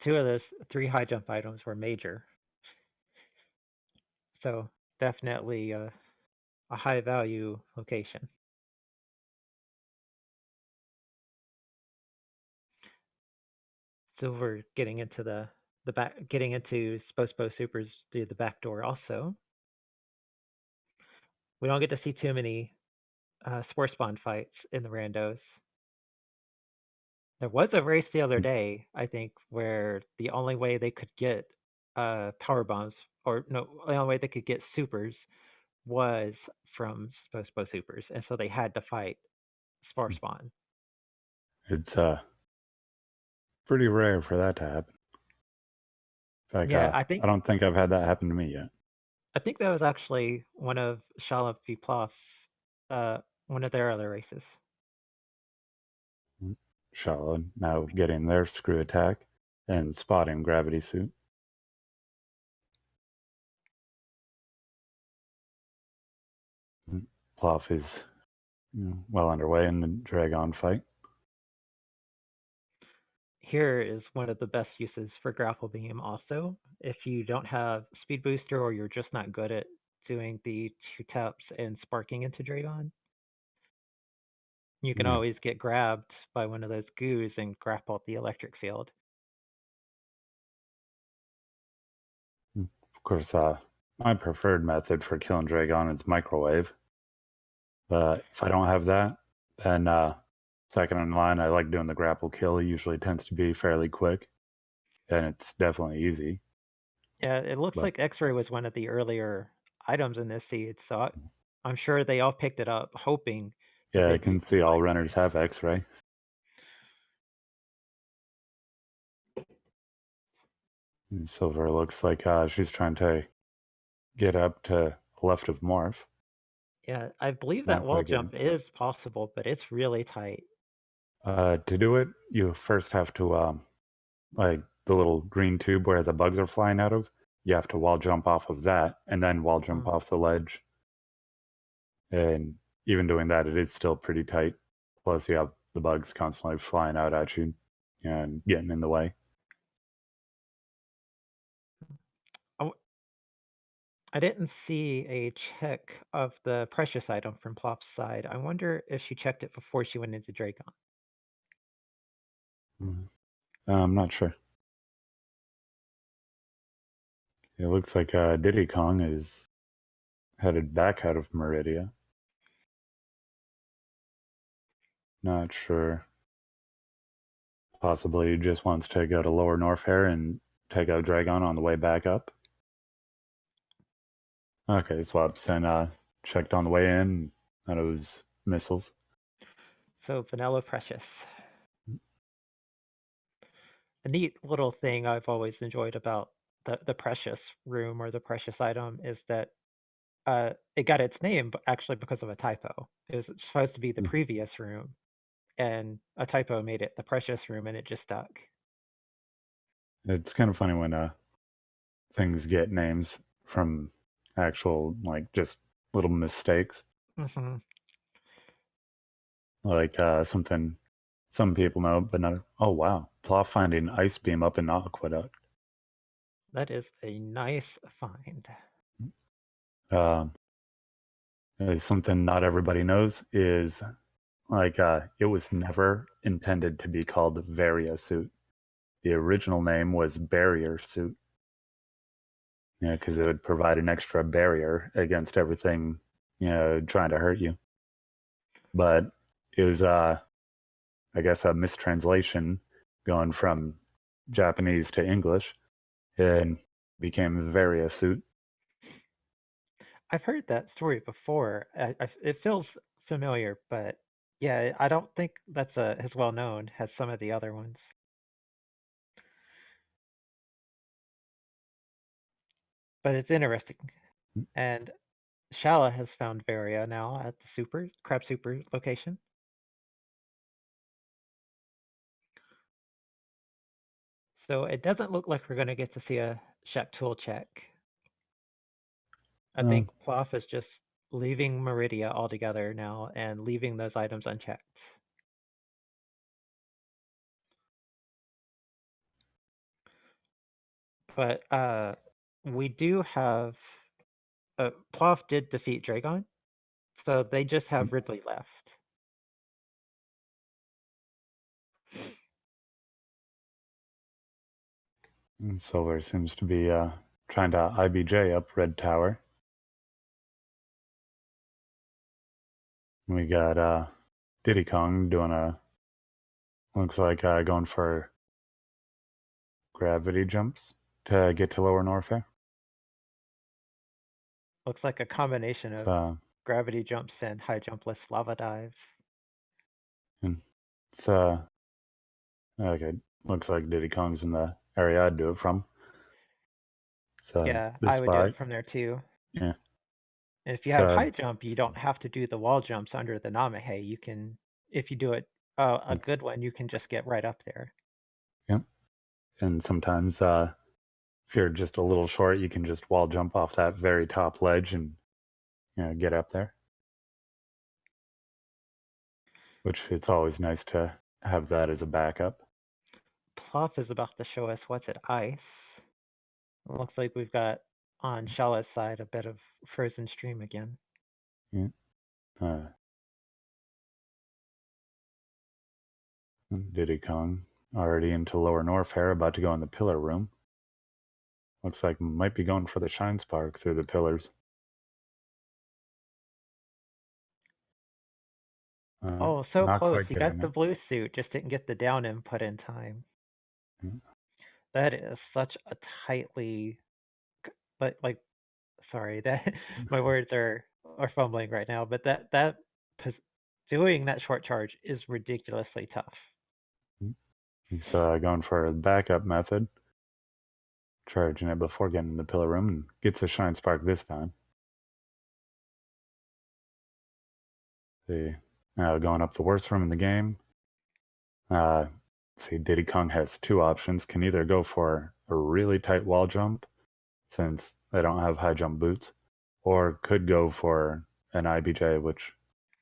S2: Two of those three high jump items were major. So definitely a high value location. Silver getting into the back, getting into Spo Supers through the back door. Also, we don't get to see too many Spore Spawn fights in the randos. There was a race the other
S1: Mm,
S2: day, I think, where the only way they could get power bombs, or no, the only way they could get supers was from Spo Supers, and so they had to fight Spore Spawn.
S1: It's pretty rare for that to happen. In fact,
S2: Yeah,
S1: I don't think I've had that happen to me yet.
S2: I think that was actually one of Shala v Plof, uh, one of their other races.
S1: Mm. Shala now getting their screw attack and spotting gravity suit. Mm. Plof is well underway in the Dragon fight.
S2: Here is one of the best uses for Grapple Beam also. If you don't have Speed Booster or you're just not good at doing the 2 taps and sparking into Dragon, you can
S1: Yeah.
S2: always get grabbed by one of those goos and grapple the electric field.
S1: Mm. Of course, my preferred method for killing Dragon is microwave. But if I don't have that, then second in line, I like doing the grapple kill. It usually tends to be fairly quick, and it's definitely easy.
S2: Yeah, it looks
S1: But
S2: like X-Ray was one of the earlier items in this seed, so I'm sure they all picked it up, hoping that
S1: yeah, I
S2: they'd
S1: can
S2: see
S1: see all
S2: fight.
S1: runners have X-ray. And Silver looks like she's trying to get up to left of Morph.
S2: Yeah, I believe that
S1: Not
S2: wall
S1: quite getting.
S2: jump is possible, but it's really tight.
S1: To do it, you first have to like the little green tube where the bugs are flying out of. You have to wall jump off of that, and then wall jump
S2: Mm.
S1: off the ledge. And even doing that, it is still pretty tight. Plus, you have the bugs constantly flying out at you and getting in the way.
S2: Oh, I didn't see a check of the precious item from Plop's side. I wonder if she checked it before she went into Dragon.
S1: Mhm. I'm not sure. It looks like di10kong is headed back out of Meridia. Not sure. Possibly he just wants to go to Lower Norfair and take out Dragon on the way back up. Okay, swaps and checked on the way in, and it was missiles.
S2: So Vanilla Precious. A neat little thing I've always enjoyed about the precious room or the precious item is that it got its name actually because of a typo. It was supposed to be the
S1: Hmm.
S2: previous room, and a typo made it the precious room, and it just stuck.
S1: It's kind of funny when things get names from actual, like, just little mistakes.
S2: Hmm.
S1: Like something some people know, but not. Oh, wow. Plow finding ice beam up in Aqueduct.
S2: That is a nice find.
S1: Um, something not everybody knows is like it was never intended to be called Varia suit. The original name was Barrier suit. Yeah, because it would provide an extra barrier against everything, trying to hurt you. But it was, I guess, a mistranslation going from Japanese to English and became Varia suit.
S2: I've heard that story before. It feels familiar, but yeah, I don't think that's as well known as some of the other ones. But it's interesting. And Shala has found Varia now at the Super Crab Super location. So it doesn't look like we're going to get to see a Shep tool check. I
S1: Uh,
S2: think Plof is just leaving Meridia altogether now and leaving those items unchecked. But we do have Plof did defeat Dragon, so they just have Ridley left.
S1: Silver seems to be trying to IBJ up Red Tower. We got Diddy Kong doing looks like going for gravity jumps to get to Lower Norfair.
S2: Looks like a combination
S1: It's,
S2: of gravity jumps and high jumpless lava dive.
S1: and it's okay. Looks like Diddy Kong's in the area I'd do it from. So
S2: Yeah,
S1: this
S2: I would do
S1: spot,
S2: it from there too.
S1: yeah.
S2: And if you have
S1: So
S2: high jump, you don't have to do the wall jumps under the Namahe. You can, if you do it a good one, you can just get right up there.
S1: yeah, and sometimes if you're just a little short, you can just wall jump off that very top ledge and get up there. Which it's always nice to have that as a backup.
S2: Plof is about to show us what's at ice. It looks like we've got on Shala's side a bit of frozen stream again.
S1: Yeah. Diddy Kong already into Lower Norfair, about to go in the pillar room. Looks like might be going for the shine spark through the pillars.
S2: Oh, so
S1: Not
S2: close.
S1: quite
S2: He
S1: getting
S2: got the
S1: it.
S2: blue suit, just didn't get the down input in time.
S1: Yeah.
S2: That is such a tightly, like sorry, that my words are fumbling right now, but that doing that short charge is ridiculously tough.
S1: He's going for a backup method, charging it before getting in the pillar room, and gets the shine spark this time. Now going up the worst room in the game. Let's see, Diddy Kong has two options. Can either go for a really tight wall jump, since they don't have high jump boots, or could go for an IBJ, which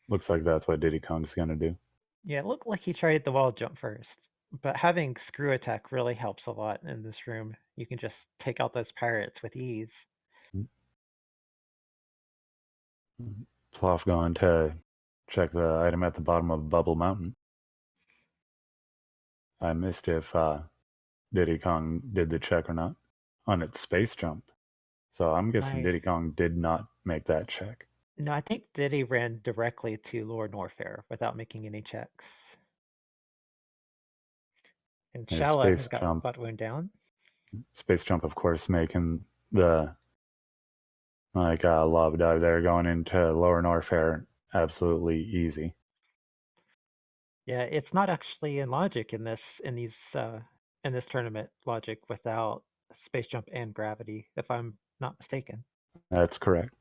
S1: looks like that's what Diddy Kong's going to do.
S2: Yeah, it looked like he tried the wall jump first, but having screw attack really helps a lot in this room. You can just take out those pirates with ease.
S1: Plof going to check the item at the bottom of Bubble Mountain. I missed if Diddy Kong did the check or not on its space jump. So I'm guessing
S2: I
S1: Diddy Kong did not make that check.
S2: No, I think Diddy ran directly to Lord Norfair without making any checks. And
S1: His
S2: Shala has got butt wound down.
S1: space jump, of course, making the lava dive there going into Lower Norfair absolutely easy.
S2: Yeah, it's not actually in logic in this tournament logic without space jump and gravity, if I'm not mistaken.
S1: That's correct.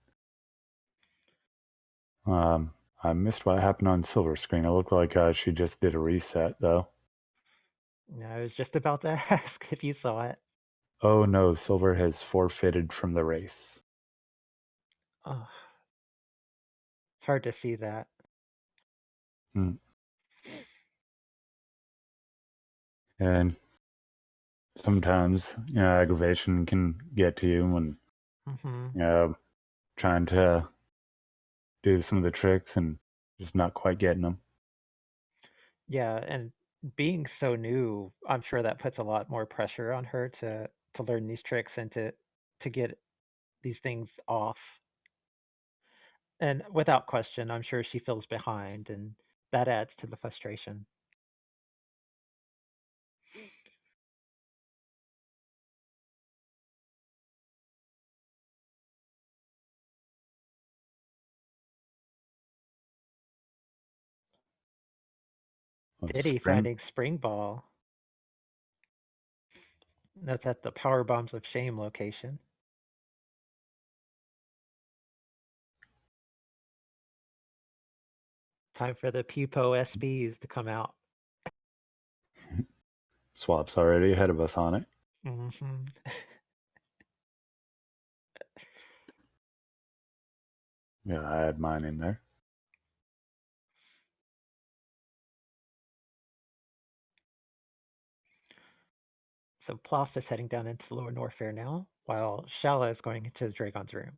S1: I missed what happened on Silver screen. It looked like she just did a reset, though.
S2: Yeah, I was just about to ask if you saw it.
S1: Oh no, Silver has forfeited from the race.
S2: Oh, it's hard to see that.
S1: Hmm. And sometimes, aggravation can get to you when,
S2: Hmm.
S1: trying to do some of the tricks and just not quite getting them.
S2: Yeah, and being so new, I'm sure that puts a lot more pressure on her to learn these tricks and to get these things off. And without question, I'm sure she feels behind, and that adds to the frustration.
S1: Of
S2: Diddy
S1: spring.
S2: finding Spring Ball. That's at the Power Bombs of Shame location. Time for the Pupo SBs to come out.
S1: Swap's already ahead of us on it.
S2: Mm-hmm.
S1: Yeah, I had mine in there.
S2: So Plof is heading down into Lower Norfair now, while Shala is going into the Dragon's room.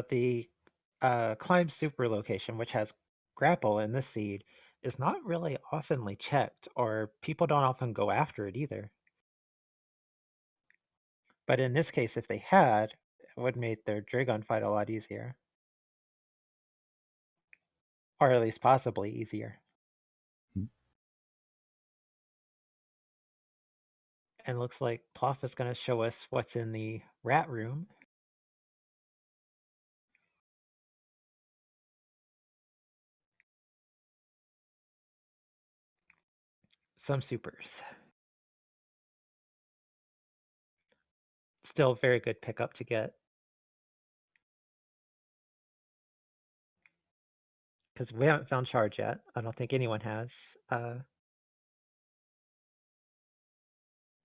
S2: The climb super location, which has grapple in this seed, is not really oftenly checked, or people don't often go after it either. But in this case, if they had, it would make their Dragon fight a lot easier. Or at least possibly easier. And looks like Plof is going to show us what's in the rat room. Some supers. Still very good pickup to get. Because we haven't found charge yet. I don't think anyone has.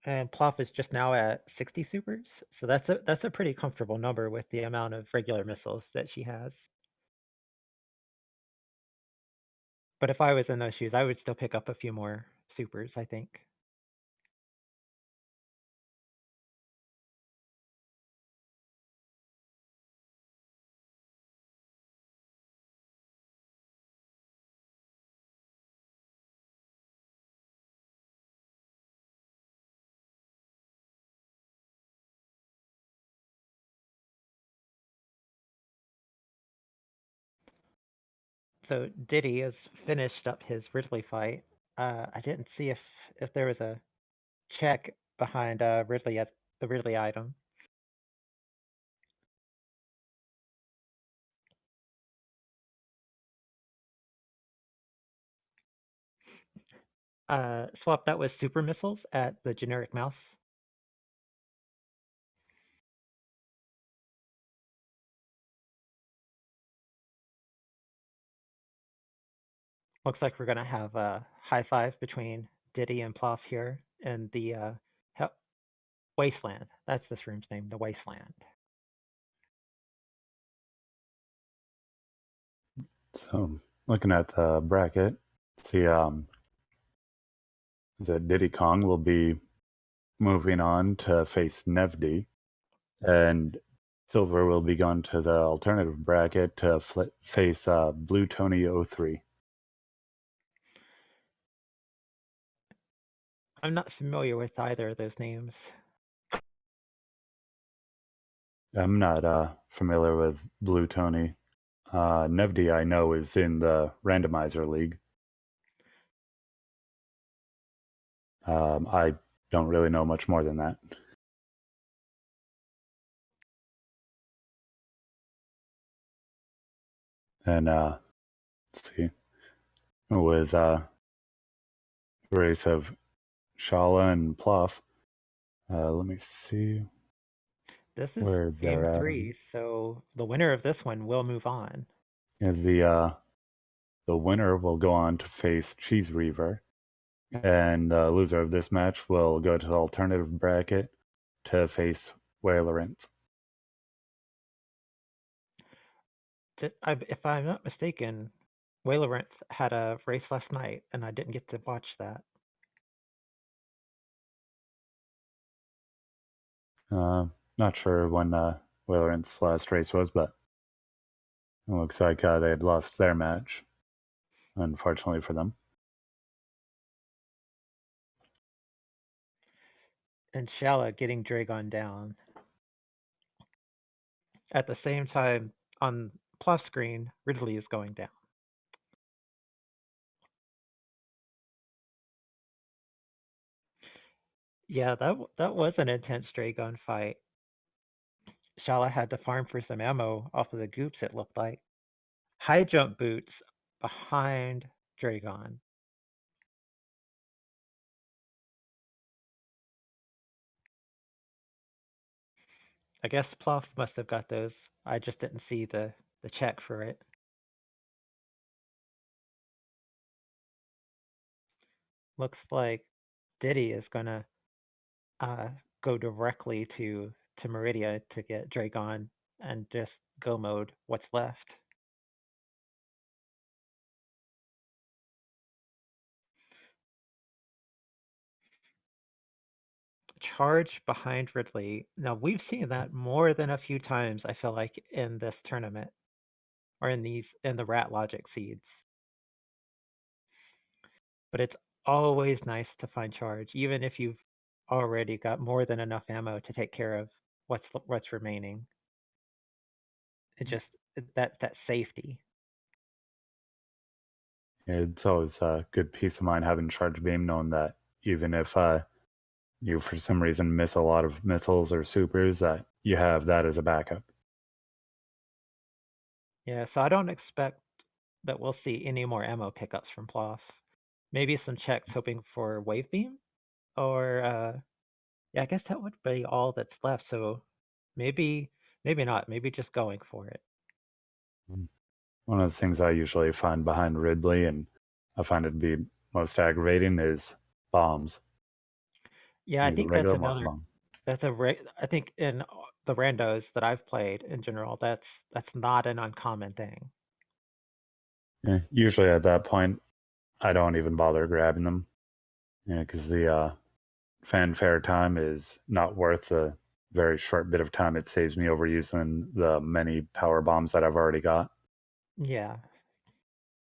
S2: And Plof is just now at 60 supers, so that's a pretty comfortable number with the amount of regular missiles that she has. But if I was in those shoes, I would still pick up a few more supers, I think. So Diddy has finished up his Ridley fight. I didn't see if there was a check behind Ridley as the Ridley item. Swap, that was super missiles at the generic mouse. Looks like we're gonna have a high five between Diddy and Plof here in the Wasteland. That's this room's name, the Wasteland.
S1: So looking at the bracket, see is that di10kong will be moving on to face Nevdi, and Silver will be gone to the alternative bracket to face Blue Tony 03.
S2: I'm not familiar with either of those names.
S1: I'm not familiar with Blue Tony. Nevdi, I know, is in the randomizer league. I don't really know much more than that. And let's see, with race of Shala and Plof. Let me see
S2: This is
S1: where
S2: game
S1: they're at.
S2: 3, so the winner of this one will move on.
S1: Yeah, the winner will go on to face Cheese Reaver, and the loser of this match will go to the alternative bracket to face Whaleorinth.
S2: If I'm not mistaken, Whaleorinth had a race last night, and I didn't get to watch that.
S1: Not sure when Whaleorinth's last race was, but it looks like they had lost their match, unfortunately for them.
S2: And Shala getting Dragon down. At the same time, on plus screen, Ridley is going down. Yeah, that was an intense Dragon fight. Shala had to farm for some ammo off of the goops, it looked like. High jump boots behind Dragon. I guess Plof must have got those. I just didn't see the check for it. Looks like Diddy is gonna uh, go directly to Meridia to get Dragon and just go mode what's left. Charge behind Ridley. Now we've seen that more than a few times, I feel like, in this tournament or in the rat logic seeds. But it's always nice to find charge, even if you've already got more than enough ammo to take care of what's remaining. It just that safety.
S1: It's always a good peace of mind having charge beam, knowing that even if you for some reason miss a lot of missiles or supers, that you have that as a backup.
S2: Yeah, so I don't expect that we'll see any more ammo pickups from Plof. Maybe some checks hoping for Wave Beam? Or, yeah, I guess that would be all that's left, so maybe maybe not, maybe just going for it.
S1: Mm. One of the things I usually find behind Ridley, and I find it to be most aggravating, is bombs.
S2: Yeah, I
S1: Like the
S2: think that's
S1: regular water
S2: another
S1: bomb.
S2: that's a I think in the randos that I've played in general, that's not an uncommon thing.
S1: Usually at that point, I don't even bother grabbing them. Because the fanfare time is not worth the very short bit of time it saves me overusing the many power bombs that I've already got.
S2: Yeah.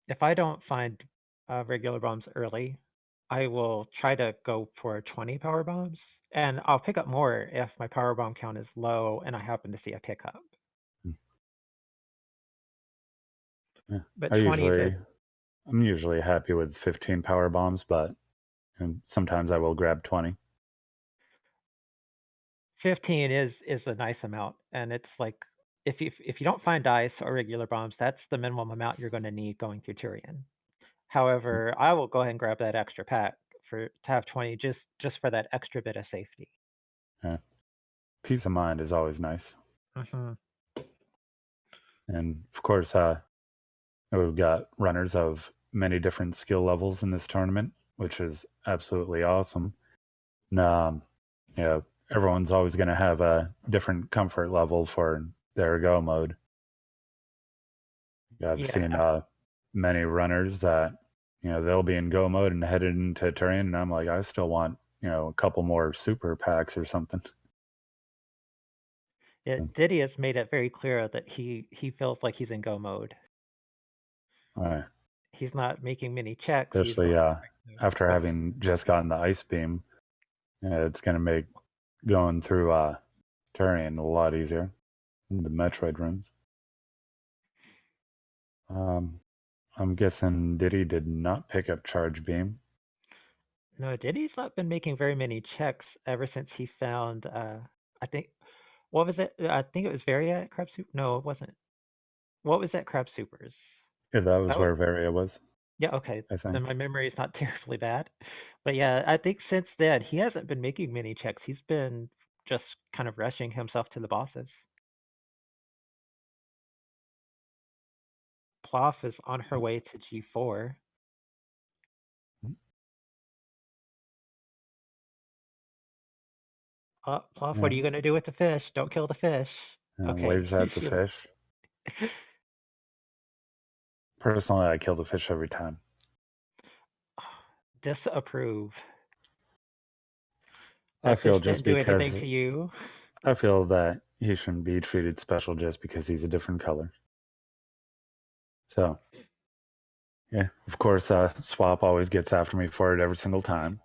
S2: If I don't find regular bombs early, I will try to go for 20 power bombs, and I'll pick up more if my power bomb count is low and I happen to see a pickup.
S1: Mm. Yeah.
S2: But
S1: I
S2: 20 is
S1: usually I'm usually happy with 15 power bombs, but sometimes I will grab 20.
S2: 15 is a nice amount, and it's like if you don't find dice or regular bombs, that's the minimum amount you're going to need going through Tyrion.
S1: Mm.
S2: However, I will go ahead and grab that extra pack for to have 20 just for that extra bit of safety.
S1: Yeah. Peace of mind is always nice.
S2: Hmm.
S1: And of course, we've got runners of many different skill levels in this tournament, which is absolutely awesome. Um, you know, everyone's always going to have a different comfort level for their go mode. I've seen
S2: Yeah,
S1: many runners that they'll be in go mode and headed into terrain, and I'm like, I still want a couple more super packs or something.
S2: it,
S1: And,
S2: Diddy has made it very clear that he feels like he's in go mode.
S1: uh,
S2: He's not making many checks. He's
S1: Especially
S2: going straight to
S1: after
S2: what's
S1: having just gotten the ice beam, it's going to make going through terrain a lot easier in the Metroid rooms. Um, I'm guessing Diddy did not pick up charge beam.
S2: no, Diddy's not been making very many checks ever since he found I think what was it? I think it was Varia at Crab Super. No, it wasn't. What was that Crab Supers?
S1: Yeah, that was
S2: That was
S1: where Varia was,
S2: yeah, okay.
S1: I
S2: Then
S1: think.
S2: my memory is not terribly bad. But yeah, I think since then he hasn't been making many checks. He's been just kind of rushing himself to the bosses. Plof is on her way to G4. Plof, what
S1: Yeah,
S2: are you gonna do with the fish? Don't kill the fish. Okay,
S1: waves at the
S2: she
S1: fish. Personally, I kill the fish every time.
S2: disapprove.
S1: I
S2: That
S1: feel
S2: fish
S1: just
S2: didn't do anything
S1: because
S2: to you.
S1: I feel that he shouldn't be treated special just because he's a different color. So, yeah, of course, Swap always gets after me for it every single time.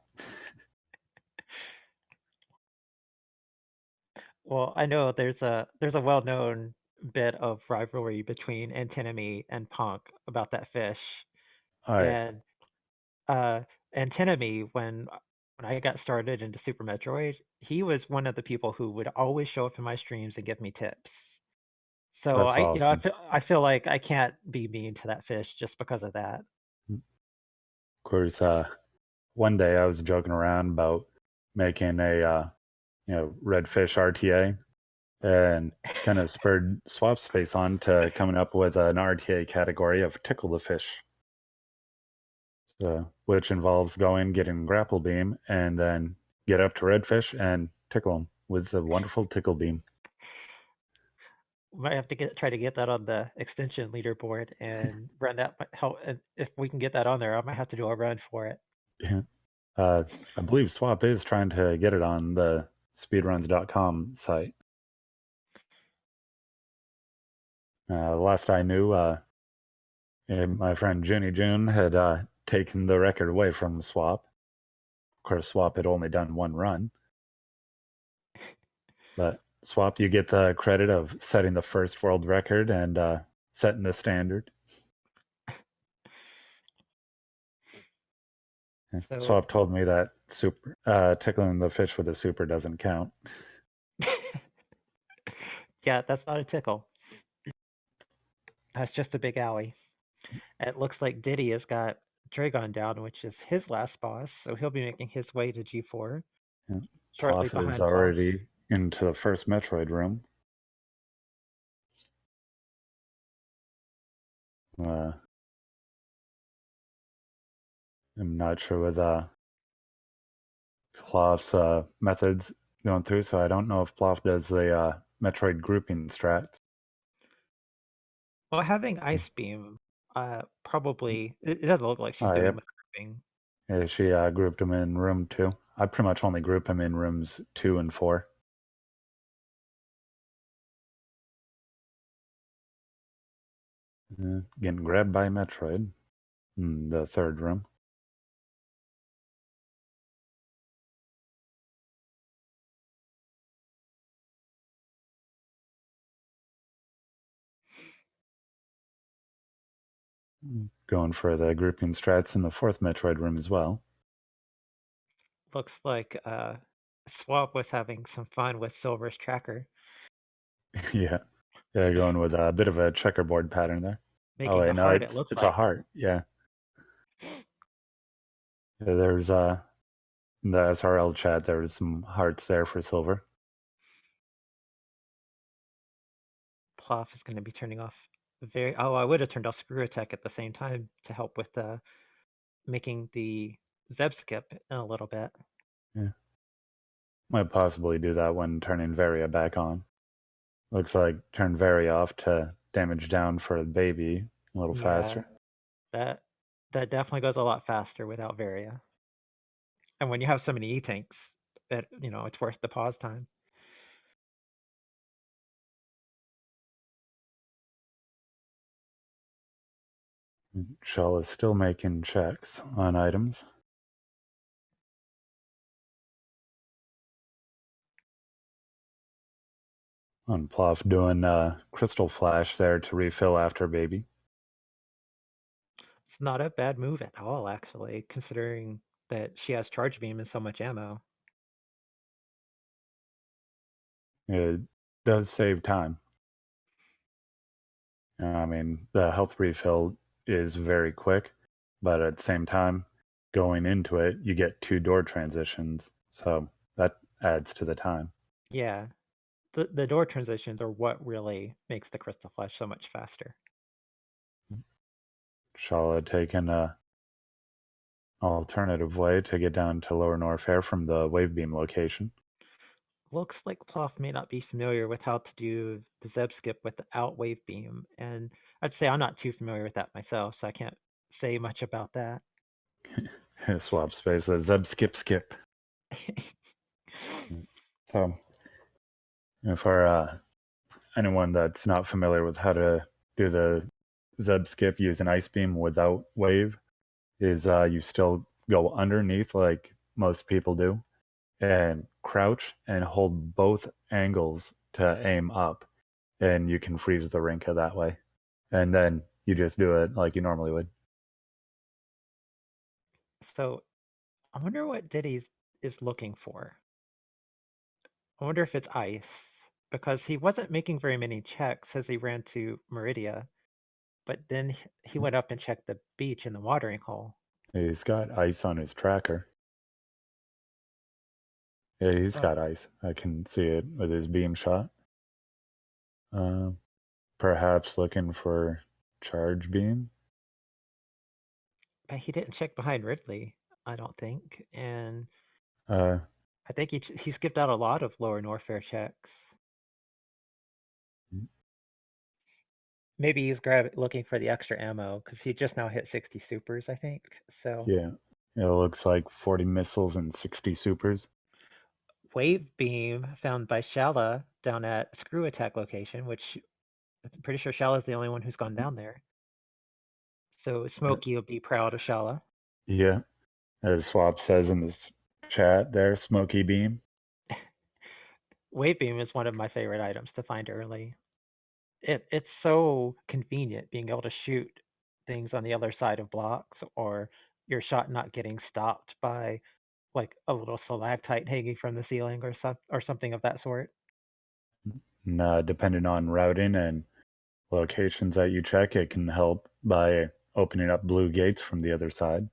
S2: Well, I know there's a well-known bit of rivalry between Antinomy and Punk about that fish.
S1: I
S2: And uh Antinomy, when I got started into Super Metroid, he was one of the people who would always show up in my streams and give me tips. So
S1: That's awesome.
S2: I feel like I can't be mean to that fish just because of that.
S1: Of course, one day I was joking around about making a redfish RTA, and kind of spurred Swap Space on to coming up with an RTA category of Tickle the Fish, so, which involves going, getting grapple beam, and then get up to redfish and tickle them with the wonderful tickle beam.
S2: Might have to try to get that on the extension leaderboard and run that. Help, and if we can get that on there, I might have to do a run for it.
S1: I believe Swap is trying to get it on the speedruns.com site. Last I knew, my friend Junie June had taken the record away from Swap. Of course, Swap had only done one run. But Swap, you get the credit of setting the first world record and setting the standard.
S2: So,
S1: Swap told me that super tickling the fish with a super doesn't count.
S2: yeah, that's not a tickle. That's just a big owie. It looks like Diddy has got Dragon down, which is his last boss, so he'll be making his way to G4
S1: Yeah.
S2: shortly
S1: Plof is
S2: behind Plof.
S1: already into the first Metroid room. I'm not sure with Plof's methods going through, so I don't know if Plof does the Metroid grouping strats.
S2: Well, having Ice Beam, probably it doesn't look like she's
S1: Oh,
S2: doing
S1: yep.
S2: much grouping.
S1: Yeah, she grouped them in room 2. I pretty much only group them in rooms 2 and 4. Getting grabbed by Metroid in the third room. Going for the grouping strats in the fourth Metroid room as well.
S2: Looks like Swap was having some fun with Silver's tracker,
S1: Yeah. Yeah, going with a bit of a checkerboard pattern there. Oh,
S2: making a
S1: wait, no,
S2: heart, it looks
S1: it's a
S2: like.
S1: heart. Yeah. Yeah, there's in the SRL chat, there was some hearts there for silver.
S2: Plof is going to be turning off oh, I would have turned off Screw Attack at the same time to help with making the Zeb skip in a little bit.
S1: Yeah. Might possibly do that when turning Varia back on. Looks like turn Varia off to damage down for the baby a little
S2: Yeah,
S1: faster.
S2: that definitely goes a lot faster without Varia. And when you have so many E-tanks, it's worth the pause time.
S1: Shell is still making checks on items. On Plof doing Crystal Flash there to refill after baby.
S2: It's not a bad move at all, actually, considering that she has Charge Beam and so much ammo.
S1: It does save time. I mean, the health refill is very quick, but at the same time, going into it, you get 2 door transitions, so that adds to the time.
S2: Yeah, the door transitions are what really makes the Crystal Flash so much faster.
S1: Shala taking a alternative way to get down to Lower Norfair from the wave beam location.
S2: Looks like Plof may not be familiar with how to do the Zeb skip without Wave Beam, and I'd say I'm not too familiar with that myself, so I can't say much about that.
S1: Swap space, the Zeb skip. So, for anyone that's not familiar with how to do the Zeb skip using Ice Beam without wave, is you still go underneath like most people do and crouch and hold both angles to aim up, and you can freeze the Rinka that way. And then you just do it like you normally would.
S2: So I wonder what Diddy's is looking for. I wonder if it's ice, because he wasn't making very many checks as he ran to Meridia, but then he went up and checked the beach in the watering hole.
S1: He's got ice on his tracker. Yeah, he's
S2: Oh,
S1: got ice. I can see it with his beam shot. Uh, Perhaps looking for charge beam.
S2: But he didn't check behind Ridley, I don't think, and
S1: Uh,
S2: I think he skipped out a lot of lower Norfair checks. Maybe he's looking for the extra ammo because he just now hit 60 supers, I think. So
S1: yeah. It looks like 40 missiles and 60 supers.
S2: wave beam found by Shala down at Screw Attack location, which I'm pretty sure Shala's the only one who's gone down there. So
S1: Uh,
S2: Smokey will be proud of Shala.
S1: yeah. As Swap says in this chat there, Smoky Beam.
S2: Wave beam is one of my favorite items to find early. It's so convenient being able to shoot things on the other side of blocks or your shot not getting stopped by like a little stalactite hanging from the ceiling or something of that sort.
S1: And, depending on routing and locations that you check, it can help by opening up blue gates from the other side.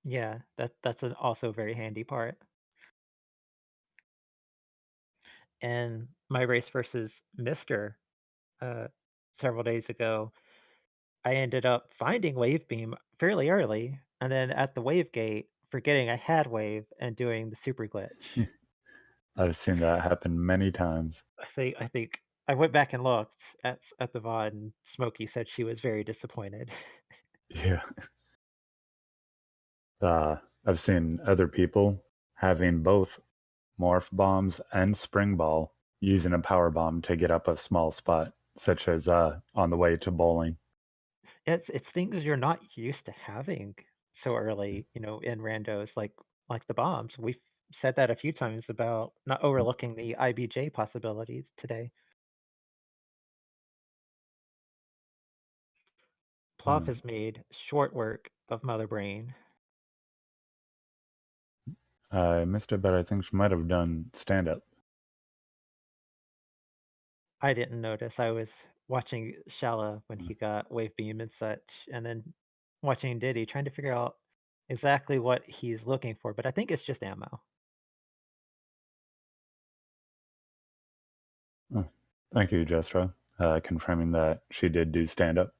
S2: Yeah, that's an also very handy part. And my race versus Mister uh, several days ago, I ended up finding wave beam fairly early, and then at the wave gate, forgetting I had wave and doing the super glitch.
S1: I've seen that happen many times.
S2: I think I went back and looked at the VOD, and Smokey said she was very disappointed.
S1: Yeah. I've seen other people having both morph bombs and spring ball using a power bomb to get up a small spot, such as on the way to bowling.
S2: It's things you're not used to having so early, in randos like the bombs. We've said that a few times about not overlooking the IBJ possibilities today. Plof
S1: Hmm.
S2: has made short work of Mother Brain.
S1: I missed it, but I think she might have done stand up.
S2: I didn't notice. I was watching Shala when he got wave beam and such, and then watching Diddy trying to figure out exactly what he's looking for, but I think it's just ammo.
S1: Oh, thank you, Jestra, confirming that she did do stand up.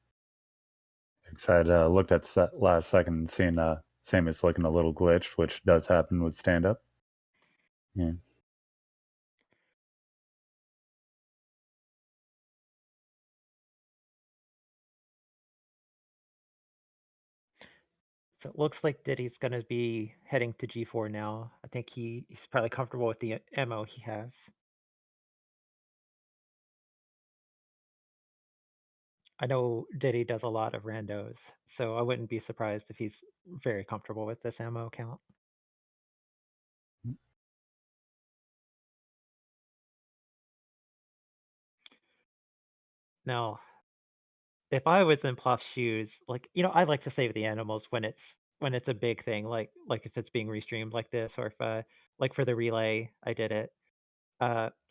S1: Because I had looked at the last second and seen Samus looking a little glitched, which does happen with stand up. Yeah.
S2: So it looks like Diddy's gonna be heading to G4 now. I think he's probably comfortable with the ammo he has. I know Diddy does a lot of randos, so I wouldn't be surprised if he's very comfortable with this ammo count. Now, if I was in Plof's shoes, like, I like to save the animals when it's a big thing, like if it's being restreamed like this, or if like for the relay, I did it.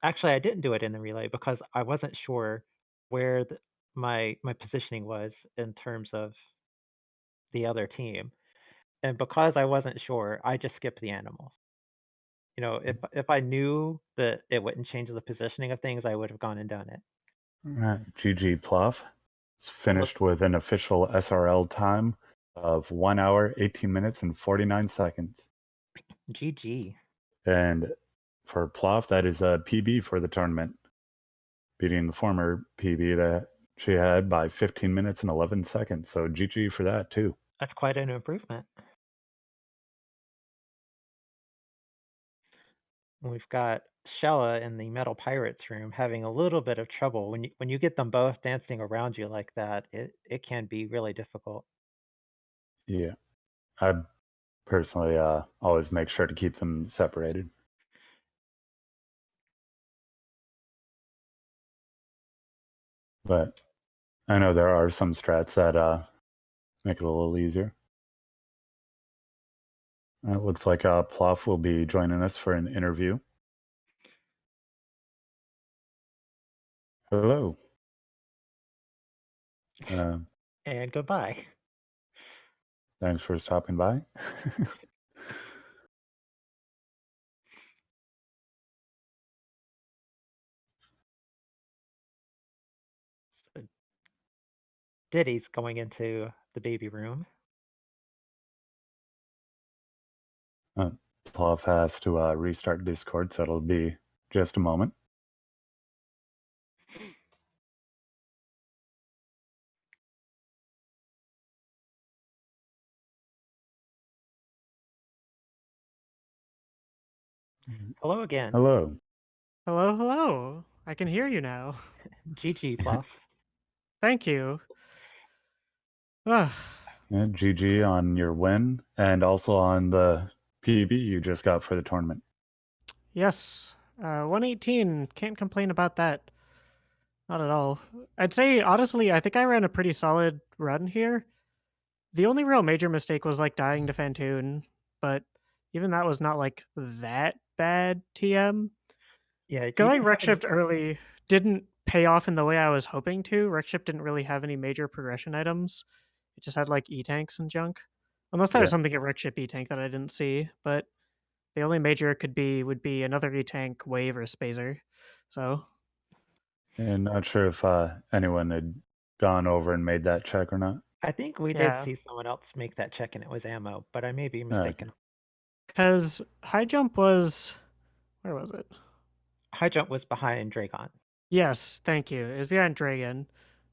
S2: Actually, I didn't do it in the relay because I wasn't sure where my positioning was in terms of the other team, and because I wasn't sure, I just skipped the animals. If I knew that it wouldn't change the positioning of things, I would have gone and done it.
S1: GG Pluff. It's
S2: Look,
S1: finished with an official SRL time of 1 hour, 18 minutes, and 49 seconds.
S2: GG.
S1: And for Pluff, that is a PB for the tournament, beating the former PB that she had by 15 minutes and 11 seconds. So GG for that, too.
S2: That's quite an improvement. We've got Shella in the Metal Pirates room having a little bit of trouble. When you get them both dancing around you like that, it can be really difficult.
S1: Yeah. I personally always make sure to keep them separated. But I know there are some strats that make it a little easier. It looks like Ploff will be joining us for an interview. Hello. Uh,
S2: And goodbye.
S1: Thanks for stopping by.
S2: Diddy's going into the baby room.
S1: Uh, Plof has to restart Discord, so it'll be just a moment.
S2: Hello again.
S1: Hello.
S3: Hello, hello. I can hear you now.
S2: GG, Plof.
S3: Thank you. Ugh.
S1: Yeah, GG on your win and also on the PB you just got for the tournament.
S3: Yes. 118. Can't complain about that. Not at all. I'd say, honestly, I think I ran a pretty solid run here. The only real major mistake was like dying to Fantoon, but even that was not like that bad TM.
S2: Yeah, you
S3: Going
S2: didn't
S3: wreck
S2: have any.
S3: shipped early didn't pay off in the way I was hoping to. Wreck ship didn't really have any major progression items. It just had like E-tanks and junk. Unless there was
S1: Yeah,
S3: something at wreck ship E-tank that I didn't see, but the only major it could be would be another E-tank, Wave, or Spazer. So,
S1: and not sure if anyone had gone over and made that check or not.
S2: I think we did
S3: yeah.
S2: see someone else make that check and it was ammo, but I may be
S1: Okay.
S2: mistaken.
S3: Because high jump was. Where was it?
S2: High jump was behind Dragon.
S3: Yes, thank you. It was behind Dragon.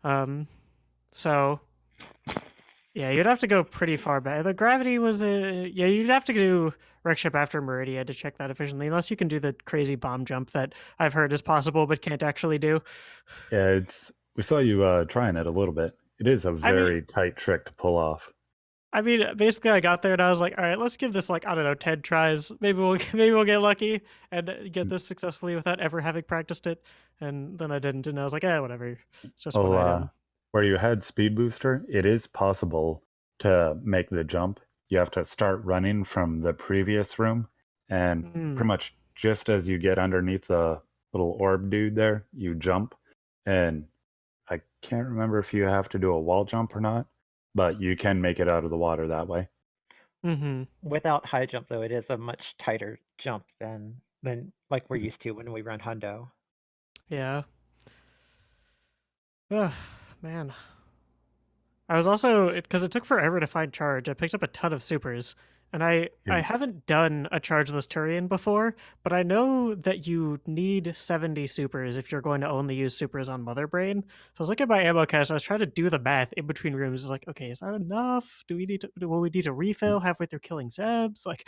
S3: Um, so yeah, you'd have to go pretty far back. The gravity was yeah, you'd have to do wreck ship after Meridia to check that efficiently, unless you can do the crazy bomb jump that I've heard is possible but can't actually do.
S1: Yeah, we saw you trying it a little bit. It is a
S3: I mean,
S1: very tight trick to pull off.
S3: basically, I got there and I was like, all right, let's give this like I don't know, 10 tries. Maybe we'll maybe we'll get lucky and get this successfully without ever having practiced it. And then I didn't, and I was like, whatever. It's just one
S1: Well,
S3: item.
S1: where you had speed booster, it is possible to make the jump. You have to start running from the previous room, and
S3: Hmm.
S1: pretty much just as you get underneath the little orb dude there, you jump. And I can't remember if you have to do a wall jump or not, but you can make it out of the water that way.
S3: Mm-hmm.
S2: Without high jump, though, it is a much tighter jump than like we're used to when we run Hundo.
S3: Yeah. Ugh, man. I was also because it took forever to find charge. I picked up a ton of supers, and I
S1: Yeah.
S3: haven't done a chargeless Turian before, but I know that you need 70 supers if you're going to only use supers on Mother Brain. So I was looking at my ammo cache. I was trying to do the math in between rooms. It's like, okay, is that enough? Will we need to refill halfway through killing Zebs? Like,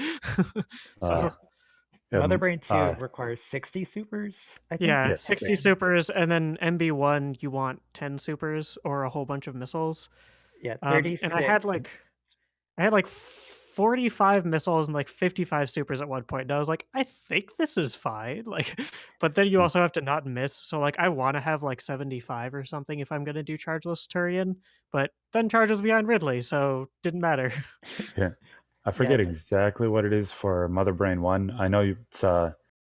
S1: Uh,
S3: so
S2: Mother
S1: um,
S2: Brain 2
S1: uh,
S2: requires 60 supers, I think,
S3: yeah,
S2: to
S1: yeah,
S2: kill
S3: 60
S2: Brain.
S3: supers, and then MB1 you want 10 supers or a whole bunch of missiles.
S2: Yeah,
S3: And
S2: 36.
S3: I had like 45 missiles and like 55 supers at one point, and I was like, I think this is fine. Like, but then you also have to not miss. So like, I want to have like 75 or something if I'm gonna do chargeless Turian, but then charges behind Ridley, so didn't matter.
S1: yeah. I
S2: Yeah,
S1: forget exactly what it is for Mother Brain 1. I know it's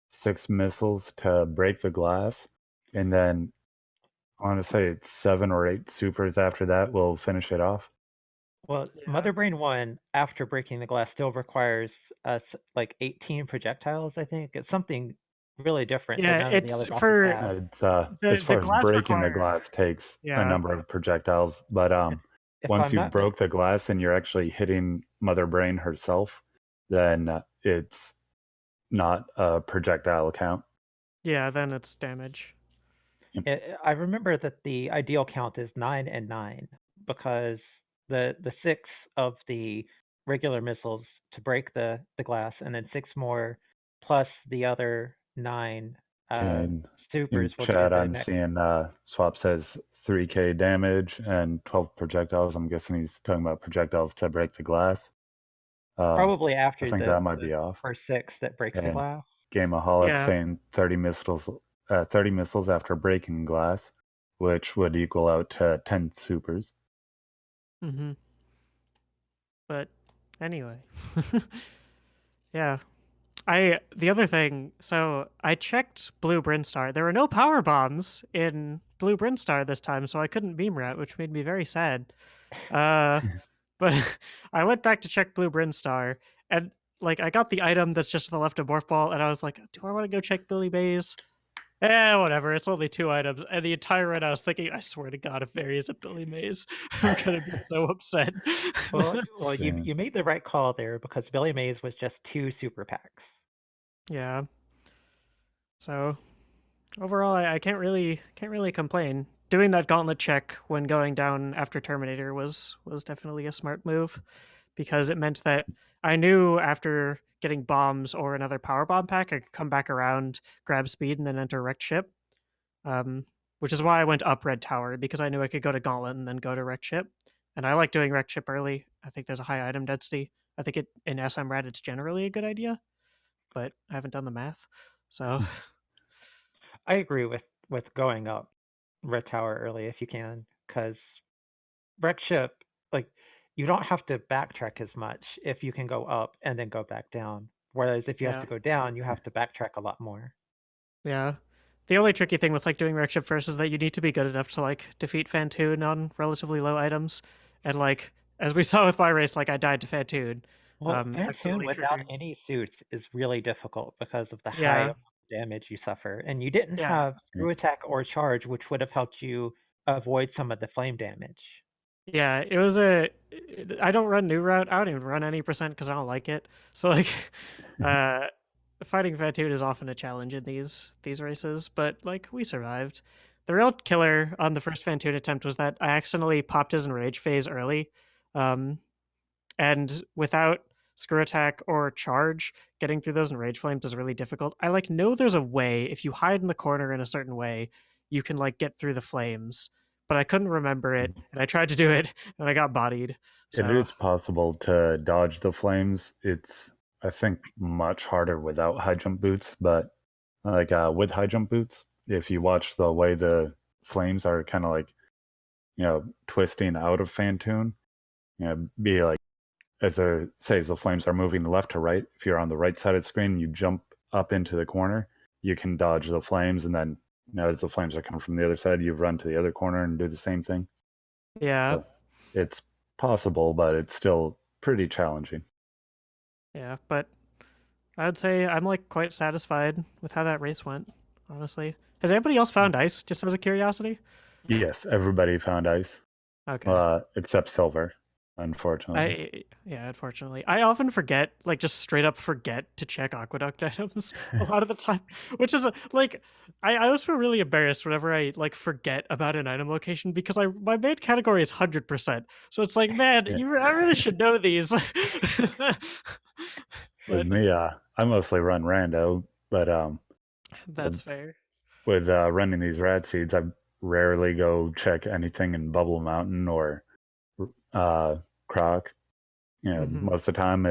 S1: 6 missiles to break the glass, and then I want to say it's 7 or 8 supers after that will finish it off.
S2: well,
S3: Yeah,
S2: Mother Brain 1, after breaking the glass, still requires us like 18 projectiles, I think. It's something really different that
S3: yeah,
S2: none of the
S3: it's
S2: other bosses
S3: for
S2: have.
S1: It's as
S3: the
S1: far as
S3: glass
S1: breaking the
S3: require.
S1: glass takes a
S3: Yeah,
S1: number of projectiles, but
S2: If
S1: once
S2: I'm
S1: you
S2: not
S1: broke the glass and you're actually hitting Mother Brain herself, then it's not a projectile count.
S3: yeah, then it's damage.
S2: I remember that the ideal count is 9 and 9 because the 6 of the regular missiles to break the glass and then 6 more plus the other 9
S1: And in
S2: supers will give you
S1: chat,
S2: the
S1: I'm
S2: next.
S1: seeing Swap says 3k damage and 12 projectiles. I'm guessing he's talking about projectiles to break the glass.
S2: Probably
S1: I
S2: after
S1: think that might be off.
S2: first 6 that breaks the
S1: And
S2: glass.
S1: Gameaholic
S3: Yeah.
S1: saying 30 missiles after breaking glass, which would equal out to 10 supers.
S3: Mm-hmm. But anyway. Yeah. The other thing, so I checked Blue Brinstar. There were no power bombs in Blue Brinstar this time, so I couldn't beam rat, which made me very sad. Uh, but I went back to check Blue Brinstar, and like I got the item that's just to the left of Morph Ball, and I was like, do I want to go check Billy Mays? Whatever. It's only 2 items, and the entire run I was thinking, "I swear to God, if Barry is a Billy Mays, I'm gonna be so upset."
S2: Well, you
S1: Yeah.
S2: you made the right call there because Billy Mays was just 2 super packs.
S3: Yeah. So, overall, I can't really complain. Doing that gauntlet check when going down after Terminator was definitely a smart move, because it meant that I knew after getting bombs or another power bomb pack, I could come back around, grab speed, and then enter wrecked ship. Um, which is why I went up Red Tower, because I knew I could go to Gauntlet and then go to Wrecked Ship. And I like doing Wrecked Ship early. I think there's a high item density. I think in SMRAT it's generally a good idea, but I haven't done the math. So
S2: I agree with going up Red Tower early if you can, because Wreck Ship, like, you don't have to backtrack as much if you can go up and then go back down. Whereas if you have
S3: yeah,
S2: to go down, you have to backtrack a lot more.
S3: yeah. The only tricky thing with like doing Wrecked Ship first is that you need to be good enough to like defeat Fantoon on relatively low items. And like as we saw with my race, like I died to Fantoon,
S2: Well, Fantoon
S3: accidentally
S2: without
S3: triggering.
S2: any suits is really difficult because of the high
S3: Yeah,
S2: amount of damage you suffer, and you didn't
S3: yeah.
S2: have screw attack or charge, which would have helped you avoid some of the flame damage.
S3: Yeah, it was a I don't run new route. I don't even run any percent because I don't like it. So like uh fighting Fatoon is often a challenge in these races, but like we survived. The real killer on the first Fatoon attempt was that I accidentally popped his enrage phase early. Um and without screw attack or charge, getting through those enrage flames is really difficult. I like know there's a way if you hide in the corner in a certain way, you can like get through the flames. But I couldn't remember it, and I tried to do it, and I got bodied.
S1: It
S3: So
S1: is possible to dodge the flames. It's, I think, much harder without high jump boots, but like with high jump boots, if you watch the way the flames are kind of like, twisting out of Fantoon, be like, as the flames are moving left to right, if you're on the right side of the screen, you jump up into the corner, you can dodge the flames, and then as the flames are coming from the other side, you run to the other corner and do the same thing.
S3: yeah,
S1: So it's possible, but it's still pretty challenging.
S3: yeah. But I would say I'm like quite satisfied with how that race went. Honestly, has anybody else found ice? Just as a curiosity.
S1: Yes, everybody found ice,
S3: Okay.
S1: except silver, unfortunately.
S3: Yeah, unfortunately. I often forget, like just straight up forget to check aqueduct items a lot of the time, which is like I always feel really embarrassed whenever I like forget about an item location because my main category is 100%. So it's like, man,
S1: Yeah.
S3: I really should know these.
S1: With
S3: But
S1: me, I mostly run rando, but
S3: that's
S1: with,
S3: fair.
S1: with running these rat seeds, I rarely go check anything in Bubble Mountain or uh, Croc.
S3: Hmm.
S1: Most of the time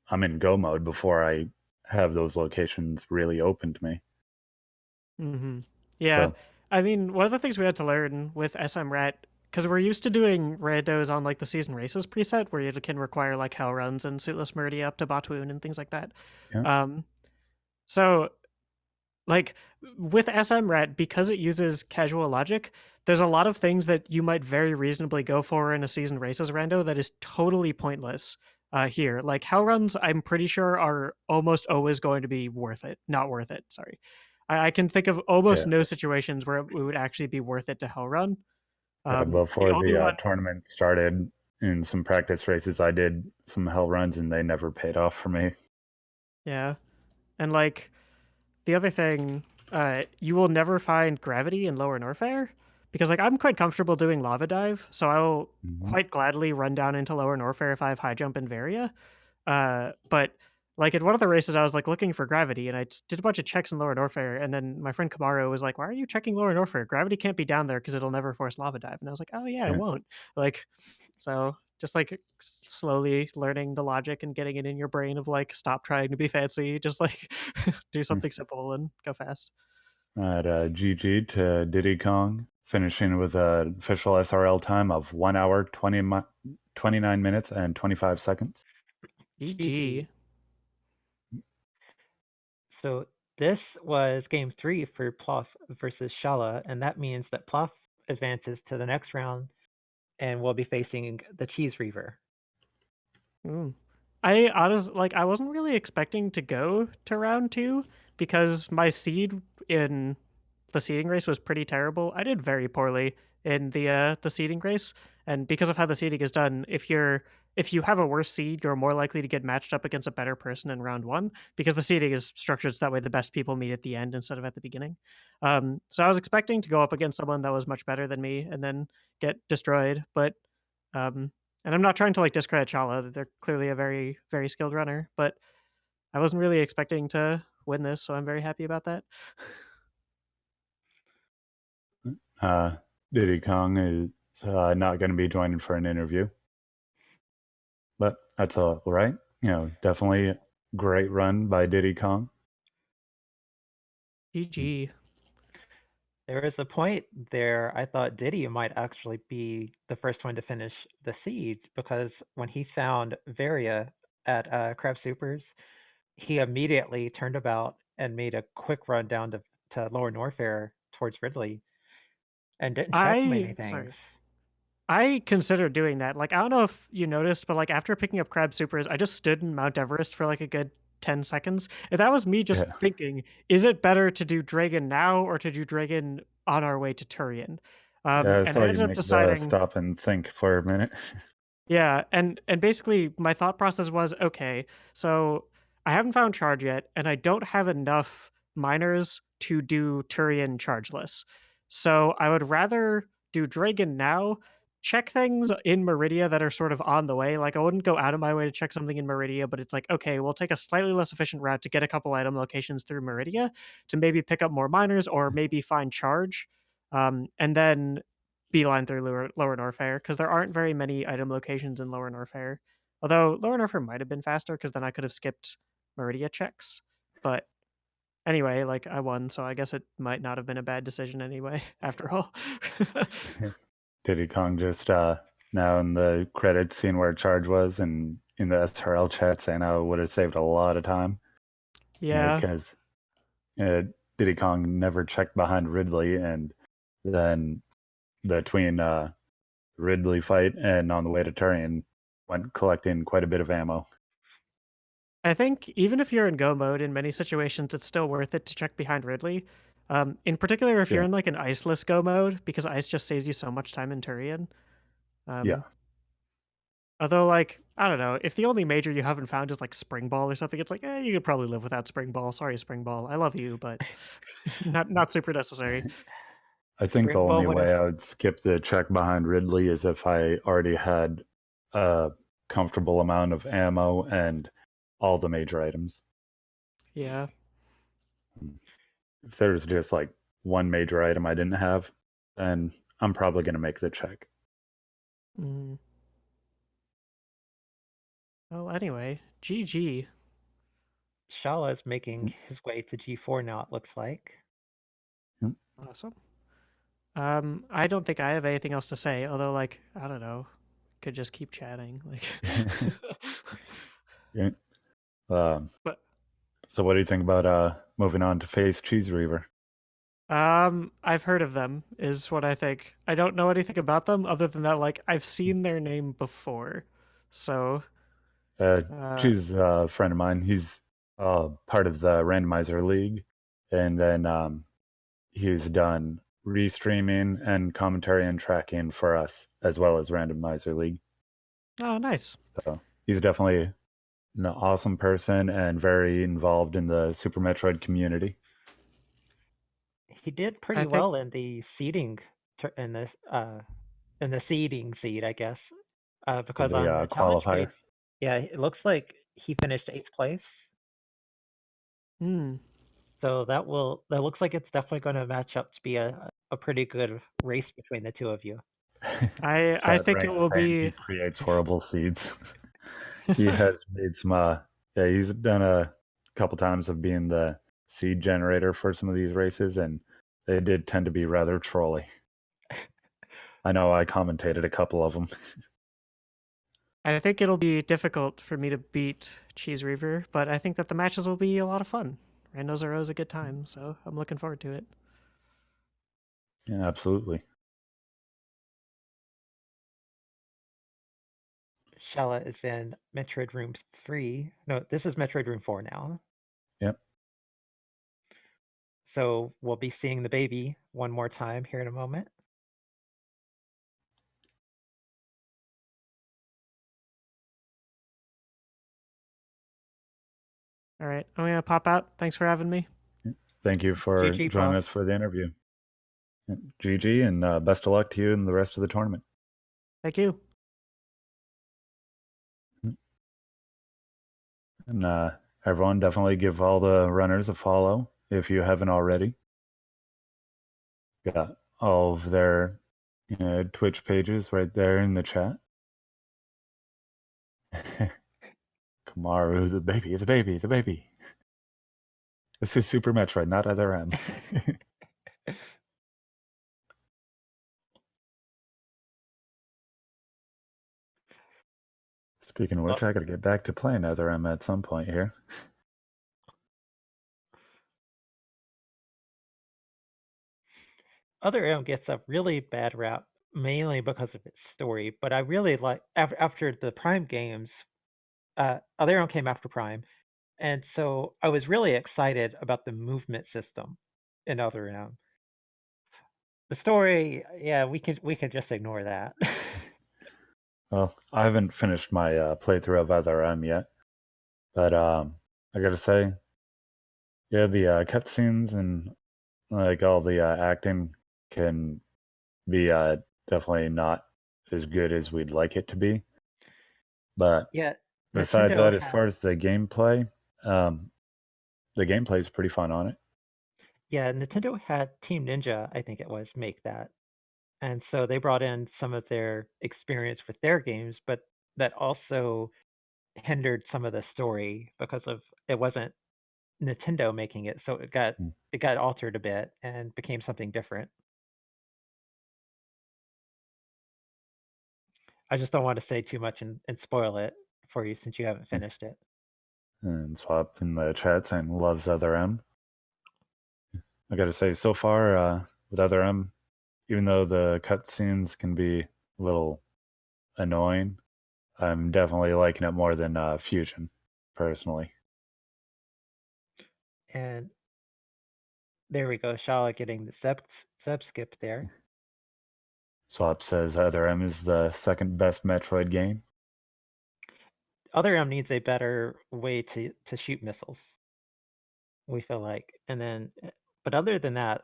S1: I'm in go mode before I have those locations really open to me.
S3: Hmm. Yeah.
S1: So
S3: I mean, one of the things we had to learn with SMRAT, because we're used to doing randos on like the season races preset, where you can require like hell runs and suitless Meridia up to Batoon and things like that.
S1: yeah,
S3: Um, so like with SMRAT, because it uses casual logic, there's a lot of things that you might very reasonably go for in a season races rando that is totally pointless here. Like hell runs, I'm pretty sure are almost always going to be worth it. Not worth it. Sorry. I can think of almost
S1: yeah.
S3: no situations where it would actually be worth it to hell run. The
S1: Before
S3: only
S1: the
S3: one,
S1: tournament started, in some practice races, I did some hell runs, and they never paid off for me.
S3: yeah, and like the other thing, you will never find gravity in Lower Norfair because, like, I'm quite comfortable doing lava dive, so I'll
S1: Mhm.
S3: quite gladly run down into Lower Norfair if I have high jump and Varia. But like in one of the races, I was like looking for gravity, and I just did a bunch of checks in Lower Norfair, and then my friend Kamaro was like, "Why are you checking Lower Norfair? Gravity can't be down there because it'll never force lava dive." And I was like, "Oh yeah, it
S1: Yeah.
S3: won't." Like, so just like slowly learning the logic and getting it in your brain of like, stop trying to be fancy, just like do something simple and go fast.
S1: At GG to di10kong, finishing with an official SRL time of 1 hour, 29 minutes, and 25 seconds.
S3: GG.
S2: GG. So this was game 3 for Plof versus Shala, and that means that Plof advances to the next round and will be facing the Cheese Reaver.
S3: Mm. I honestly like I wasn't really expecting to go to round two because my seed in the seeding race was pretty terrible. I did very poorly in the seeding race, and because of how the seeding is done, if you have a worse seed, you're more likely to get matched up against a better person in round one because the seeding is structured so that way the best people meet at the end instead of at the beginning. So I was expecting to go up against someone that was much better than me and then get destroyed, but um, and I'm not trying to like discredit Shala. They're clearly a very, very skilled runner, but I wasn't really expecting to win this, so I'm very happy about that.
S1: Diddy Kong is not going to be joining for an interview, but that's all right. Definitely a great run by Diddy Kong.
S3: GG.
S2: There is a point there I thought Diddy might actually be the first one to finish the siege because when he found Varia at Crab Supers, he immediately turned about and made a quick run down to Lower Norfair towards Ridley and didn't check many things.
S3: I considered doing that. Like, I don't know if you noticed, but like after picking up Crab Supers, I just stood in Mount Everest for like a good 10 seconds. And that was me just
S1: Yeah,
S3: thinking, is it better to do Dragon now or to do Dragon on our way to Turian?
S1: yeah. I
S3: And I
S1: saw you
S3: ended up
S1: make the
S3: deciding,
S1: stop and think for a minute.
S3: yeah, and basically my thought process was, okay, so I haven't found charge yet, and I don't have enough miners to do Turian chargeless. So I would rather do Dragon now, check things in Meridia that are sort of on the way. Like I wouldn't go out of my way to check something in Meridia, but it's like, okay, we'll take a slightly less efficient route to get a couple item locations through Meridia to maybe pick up more miners or maybe find charge. And then beeline through Lower Norfair because there aren't very many item locations in Lower Norfair. Although Lower Norfair might have been faster because then I could have skipped Meridia checks. But anyway, like I won, so I guess it might not have been a bad decision anyway, after all.
S1: Diddy Kong just now in the credits seeing where charge was and in the SRL chat saying how it would have saved a lot of time.
S3: Yeah.
S1: Because Diddy Kong never checked behind Ridley, and then between Ridley fight and on the way to Turian went collecting quite a bit of ammo.
S3: I think even if you're in go mode, in many situations, it's still worth it to check behind Ridley. In particular, if you're
S1: Yeah,
S3: in like an iceless go mode, because ice just saves you so much time in Turian.
S1: yeah.
S3: Although, like, I don't know, if the only major you haven't found is like Spring Ball or something, it's like, you could probably live without Spring Ball. Sorry, Spring Ball. I love you, but not super necessary.
S1: I think the
S2: Spring Ball
S1: only
S2: would
S1: way
S2: have
S1: I would skip the check behind Ridley is if I already had a comfortable amount of ammo and all the major items.
S3: Yeah.
S1: If there's just like one major item I didn't have, then I'm probably going to make the check.
S3: Mm. Well, anyway, GG.
S2: Shala is making
S1: Mm,
S2: his way to G4 now, it looks like.
S1: mm.
S3: Awesome. I don't think I have anything else to say, although, like, I don't know, could just keep chatting, like.
S1: Yeah. Um,
S3: But
S1: so what do you think about moving on to face Cheese Reaver?
S3: I've heard of them, is what I think. I don't know anything about them other than that, like, I've seen their name before. So,
S1: Uh,
S3: uh,
S1: Cheese is a friend of mine. He's part of the Randomizer League, and then he's done restreaming and commentary and tracking for us as well as Randomizer League.
S3: oh, nice.
S1: So he's definitely an awesome person and very involved in the Super Metroid community.
S2: He did
S3: I
S2: pretty
S3: think,
S2: well in the seeding in the seeding seed, I guess. Because
S1: The
S2: on the challenge
S1: qualifier.
S2: page, yeah, it looks like he finished 8th place.
S3: hmm.
S2: So that looks like it's definitely going to match up to be a pretty good race between the two of you.
S3: I
S1: Chat
S3: think it
S1: rank
S3: will
S1: saying he
S3: be.
S1: creates horrible seeds. He has made some yeah, he's done a couple times of being the seed generator for some of these races, and they did tend to be rather trolly. I know I commentated a couple of them.
S3: I think it'll be difficult for me to beat Cheese Reaver, but I think that the matches will be a lot of fun. Randos are always a good time, so I'm looking forward to it.
S1: Yeah, absolutely.
S2: Shala is in Metroid Room 3. No, this is Metroid Room 4 now.
S1: Yep.
S2: So we'll be seeing the baby one more time here in a moment.
S3: All right, I'm gonna pop out. Thanks for having me.
S1: Thank you for
S2: GG,
S1: joining
S2: Plof.
S1: us for the interview. GG, and best of luck to you in the rest of the tournament.
S3: Thank you.
S1: And everyone, definitely give all the runners a follow if you haven't already. Got all of their Twitch pages right there in the chat. Kamaru, the baby. This is Super Metroid, not Other M. Speaking of which, I got to get back to playing Other M at some point here.
S2: Other M gets a really bad rap, mainly because of its story, but I really like, after the Prime games, Other M came after Prime, and so I was really excited about the movement system in Other M. The story, yeah, we can just ignore that.
S1: Well, I haven't finished my playthrough of Other M yet, but I got to say, yeah, the cutscenes and like all the acting can be definitely not as good as we'd like it to be. But
S2: Yeah,
S1: besides
S2: Nintendo
S1: that, as far as the gameplay is pretty fun on it.
S2: yeah, Nintendo had Team Ninja, I think it was, make that. And so they brought in some of their experience with their games, but that also hindered some of the story because of it wasn't Nintendo making it, so
S1: Mm.
S2: it got altered a bit and became something different. I just don't want to say too much and spoil it for you since you haven't finished it.
S1: And Swap in the chat saying loves Other M. I got to say, so far with Other M, even though the cutscenes can be a little annoying, I'm definitely liking it more than Fusion, personally.
S2: And there we go, Shala getting the sub skip there.
S1: Swap says Other M is the second best Metroid game.
S2: Other M needs a better way to shoot missiles, we feel like. And then but other than that,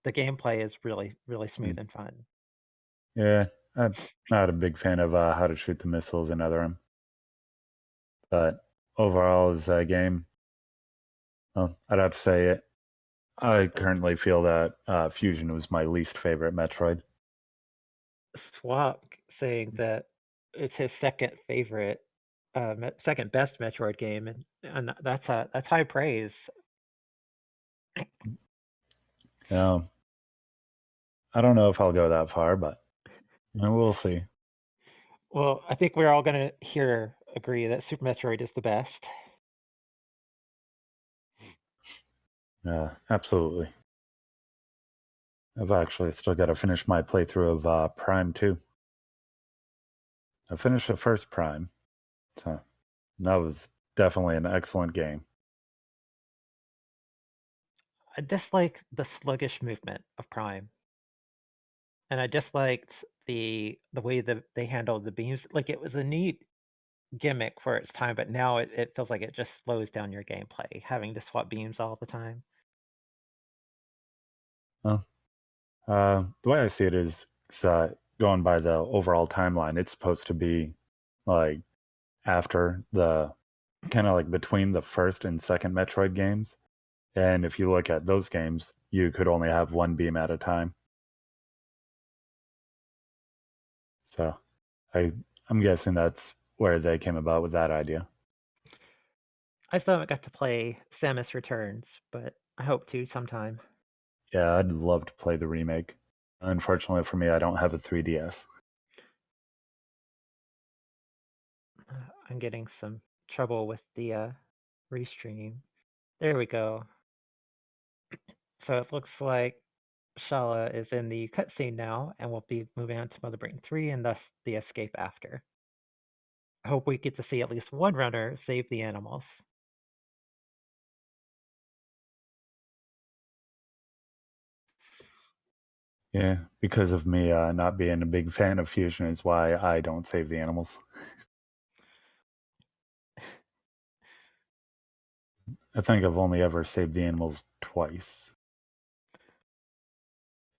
S2: the gameplay is really, really smooth
S1: Mm.
S2: and fun.
S1: Yeah, I'm not a big fan of how to shoot the missiles in Other M. But overall, as a game, well, I'd have to say it. I currently feel that Fusion was my least favorite Metroid.
S2: Swap saying that it's his second favorite, second best Metroid game, and that's high praise.
S1: I don't know if I'll go that far, but we'll see.
S2: Well, I think we're all gonna here agree that Super Metroid is the best.
S1: Absolutely. I've actually still got to finish my playthrough of Prime 2. I finished the first Prime, so that was definitely an excellent game.
S2: I dislike the sluggish movement of Prime, and I disliked the way that they handled the beams. Like it was a neat gimmick for its time, but now it feels like it just slows down your gameplay, having to swap beams all the time.
S1: Well, the way I see it is going by the overall timeline, it's supposed to be like after the kind of like between the first and second Metroid games. And if you look at those games, you could only have one beam at a time. So I'm guessing that's where they came about with that idea.
S2: I still haven't got to play Samus Returns, but I hope to sometime.
S1: Yeah, I'd love to play the remake. Unfortunately for me, I don't have a 3DS.
S2: I'm getting some trouble with the restream. There we go. So it looks like Shala is in the cutscene now, and we'll be moving on to Mother Brain 3 and thus the escape after. I hope we get to see at least one runner save the animals.
S1: Yeah, because of me not being a big fan of fusion is why I don't save the animals. I think I've only ever saved the animals twice.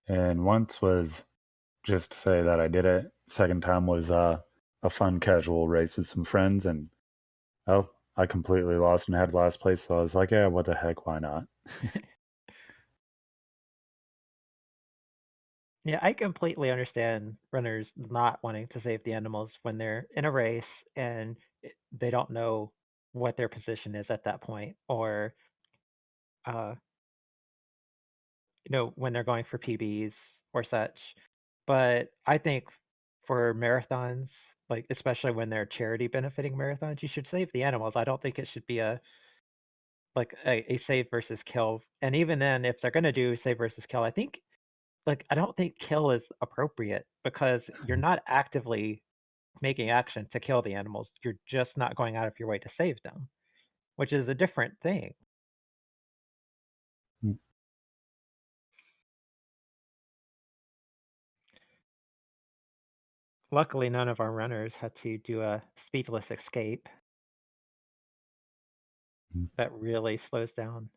S1: And once was just to say that I did it. Second time was a fun casual race with some friends, and oh, I completely lost and had last place. So I was like, yeah, what the heck, why not?
S2: Yeah, I completely understand runners not wanting to save the animals when they're in a race and they don't know what their position is at that point, or uh, when they're going for PBs or such. But I think for marathons, like especially when they're charity benefiting marathons, you should save the animals. I don't think it should be a save versus kill. And even then, if they're gonna do save versus kill, I don't think kill is appropriate because you're not actively making action to kill the animals. You're just not going out of your way to save them, which is a different thing. Luckily, none of our runners had to do a speedless escape. That really slows down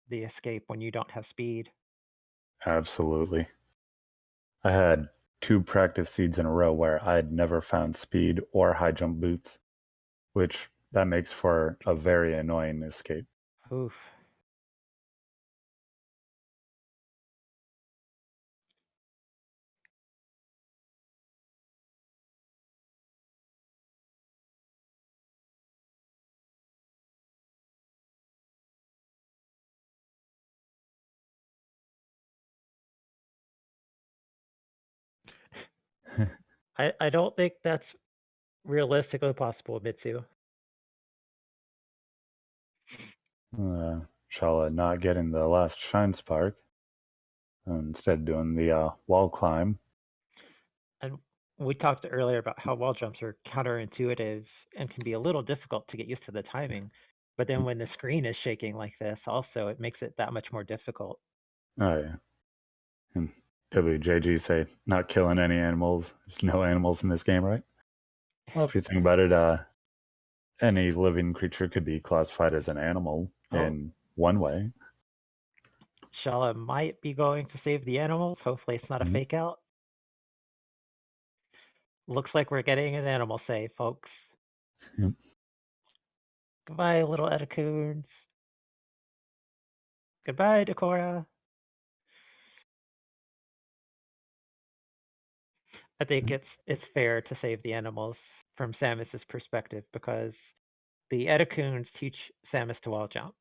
S2: the escape when you don't have speed.
S1: Absolutely. I had 2 practice seeds in a row where I'd never found speed or high jump boots, which that makes for a very annoying escape.
S2: Oof. I don't think that's realistically possible, Mitsu.
S1: Shala not getting the last shine spark, instead doing the wall climb.
S2: And we talked earlier about how wall jumps are counterintuitive and can be a little difficult to get used to the timing. But then when the screen is shaking like this, also, it makes it that much more difficult.
S1: Oh, yeah. And WJG say not killing any animals. There's no animals in this game, right? Well, if you think about it, any living creature could be classified as an animal in one way.
S2: Shala might be going to save the animals. Hopefully it's not a fake out. Looks like we're getting an animal save, folks.
S1: Yep.
S2: Goodbye, little Etacoons. Goodbye, Decora. I think it's fair to save the animals from Samus's perspective because the Etacoons teach Samus to wall jump,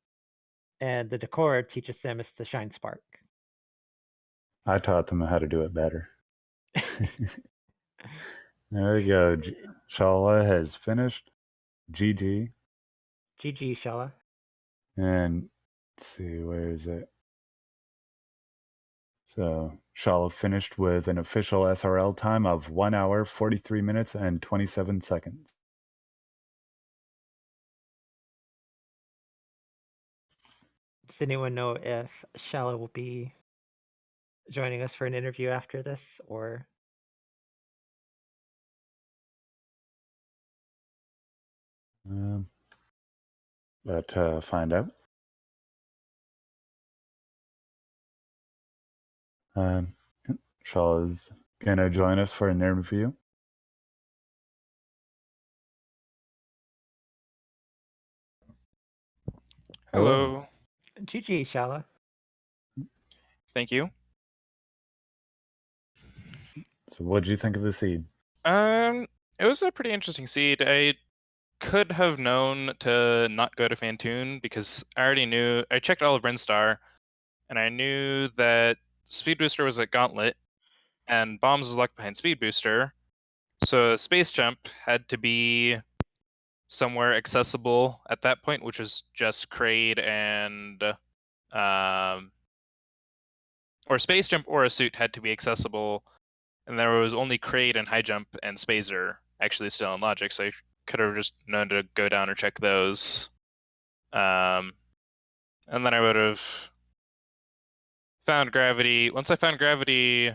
S2: and the Decora teaches Samus to shine spark.
S1: I taught them how to do it better. There we go. Shala has finished. GG.
S2: GG, Shala.
S1: And let's see, where is it? So Shala finished with an official SRL time of 1 hour, 43 minutes, and 27 seconds.
S2: Does anyone know if Shala will be joining us for an interview after this, or
S1: But find out. Shala's gonna join us for an interview.
S4: Hello.
S2: GG, Shala.
S4: Thank you.
S1: So what did you think of the seed?
S4: It was a pretty interesting seed. I could have known to not go to Fantoon because I already knew. I checked all of Brinstar, and I knew that Speed Booster was at Gauntlet, and Bombs was locked behind Speed Booster. So Space Jump had to be somewhere accessible at that point, which was just Kraid and or Space Jump or a suit had to be accessible, and there was only Kraid and High Jump and Spazer actually still in Logic, so I could have just known to go down or check those. And then I would have found Gravity. Once I found Gravity,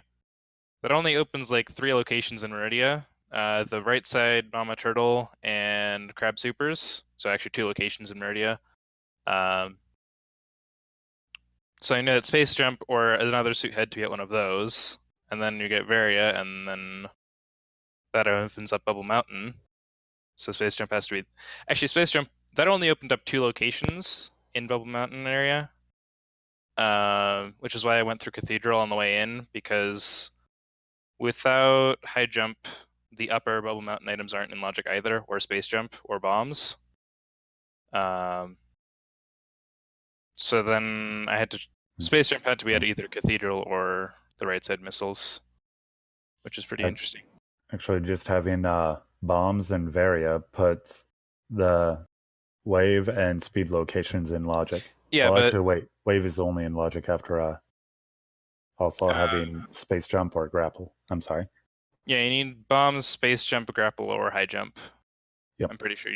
S4: that only opens like 3 locations in Meridia. The right side, Mama Turtle, and Crab Supers. So actually 2 locations in Meridia. So I know that Space Jump or another suit had to get one of those, and then you get Varia, and then that opens up Bubble Mountain. So Space Jump has to be... Actually, Space Jump, that only opened up 2 locations in Bubble Mountain area, which is why I went through Cathedral on the way in, because without High Jump, the upper Bubble Mountain items aren't in Logic either, or Space Jump, or Bombs. So then I had to... Space Jump had to be at either Cathedral or the right side missiles, which is pretty interesting.
S1: Actually, just having bombs and Varia puts the wave and speed locations in Logic.
S4: Yeah,
S1: well,
S4: but
S1: actually, wait. Wave is only in Logic after also having Space Jump or Grapple. I'm sorry.
S4: Yeah, you need Bombs, Space Jump, Grapple, or High Jump.
S1: Yep.
S4: I'm pretty sure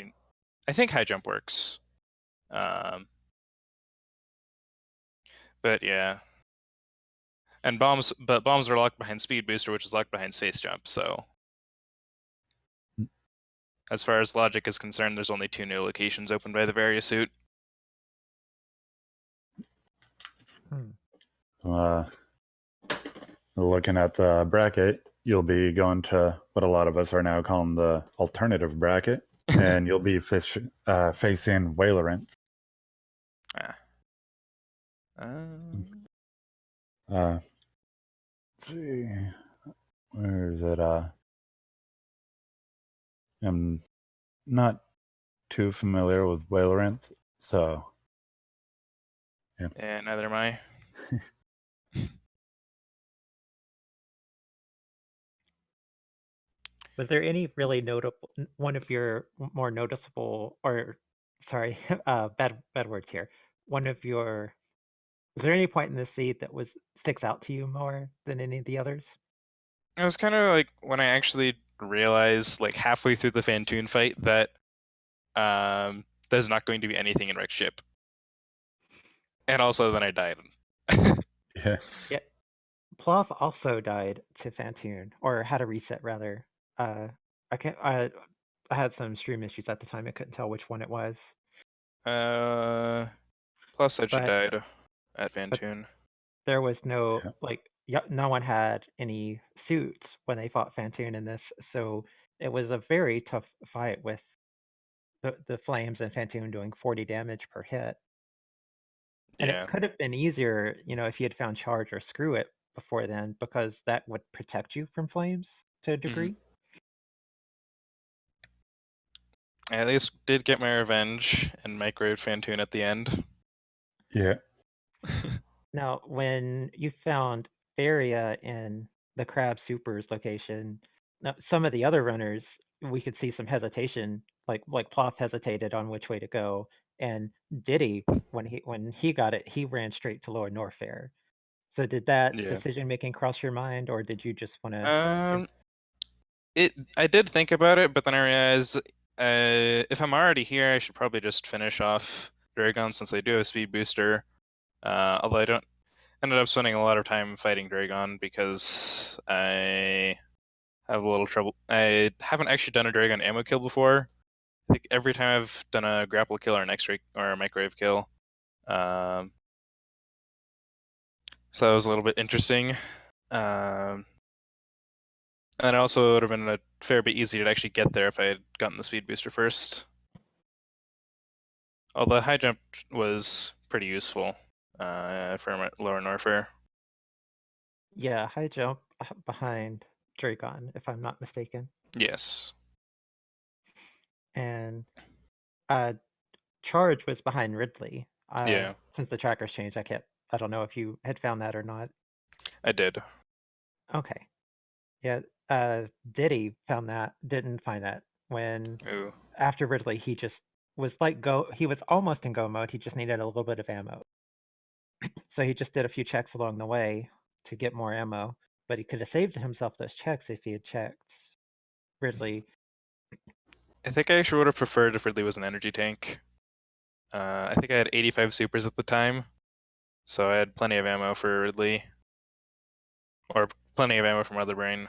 S4: I think High Jump works. But yeah. And bombs are locked behind Speed Booster, which is locked behind Space Jump, so as far as Logic is concerned, there's only 2 new locations opened by the Varia suit.
S1: Looking at the bracket, you'll be going to what a lot of us are now calling the alternative bracket, and you'll be facing Whaleranth. Let's see, where is it? I'm not too familiar with Whaleranth, so yeah.
S4: Yeah, neither am I.
S2: Was there any really notable one of your more noticeable, or sorry, bad words here. One of your, was there any point in the seed that sticks out to you more than any of the others?
S4: It was kind of like when I actually realized, like halfway through the Fantoon fight, that there's not going to be anything in Rex Ship, and also then I died.
S1: Yeah.
S2: Yeah. Plof also died to Fantoon, or had a reset rather. I can't. I had some stream issues at the time. I couldn't tell which one it was.
S4: Plus, I
S2: But
S4: died at Fantoon.
S2: there was no no one had any suits when they fought Fantoon in this, so it was a very tough fight with the flames and Fantoon doing 40 damage per hit. And
S4: Yeah.
S2: it could have been easier, if you had found charge or screw it before then, because that would protect you from flames to a degree.
S4: I at least did get my revenge and microwaved Fantoon at the end.
S1: Yeah.
S2: Now, when you found Faria in the Crab Supers location, now some of the other runners, we could see some hesitation, like Plof hesitated on which way to go, and Diddy, when he got it, he ran straight to Lower Norfair. So did that decision making cross your mind, or did you just want to?
S4: I did think about it, but then I realized if I'm already here, I should probably just finish off Dragon since they do have Speed Booster. Although I don't ended up spending a lot of time fighting Dragon because I have a little trouble. I haven't actually done a Dragon ammo kill before. I think every time I've done a grapple kill or an X-ray or a microwave kill. So that was a little bit interesting. And it also would have been a fair bit easier to actually get there if I had gotten the speed booster first. Although high jump was pretty useful for Lower Norfair.
S2: Yeah, high jump behind Dragon, if I'm not mistaken.
S4: Yes.
S2: And charge was behind Ridley.
S4: Yeah.
S2: Since the trackers changed, I don't know if you had found that or not.
S4: I did.
S2: Okay. Yeah. Diddy didn't find that when after Ridley he just was he was almost in go mode, he just needed a little bit of ammo. So he just did a few checks along the way to get more ammo, but he could have saved himself those checks if he had checked Ridley.
S4: I think I actually would have preferred if Ridley was an energy tank. I think I had 85 supers at the time, so I had plenty of ammo for Ridley. Or plenty of ammo for Mother Brain.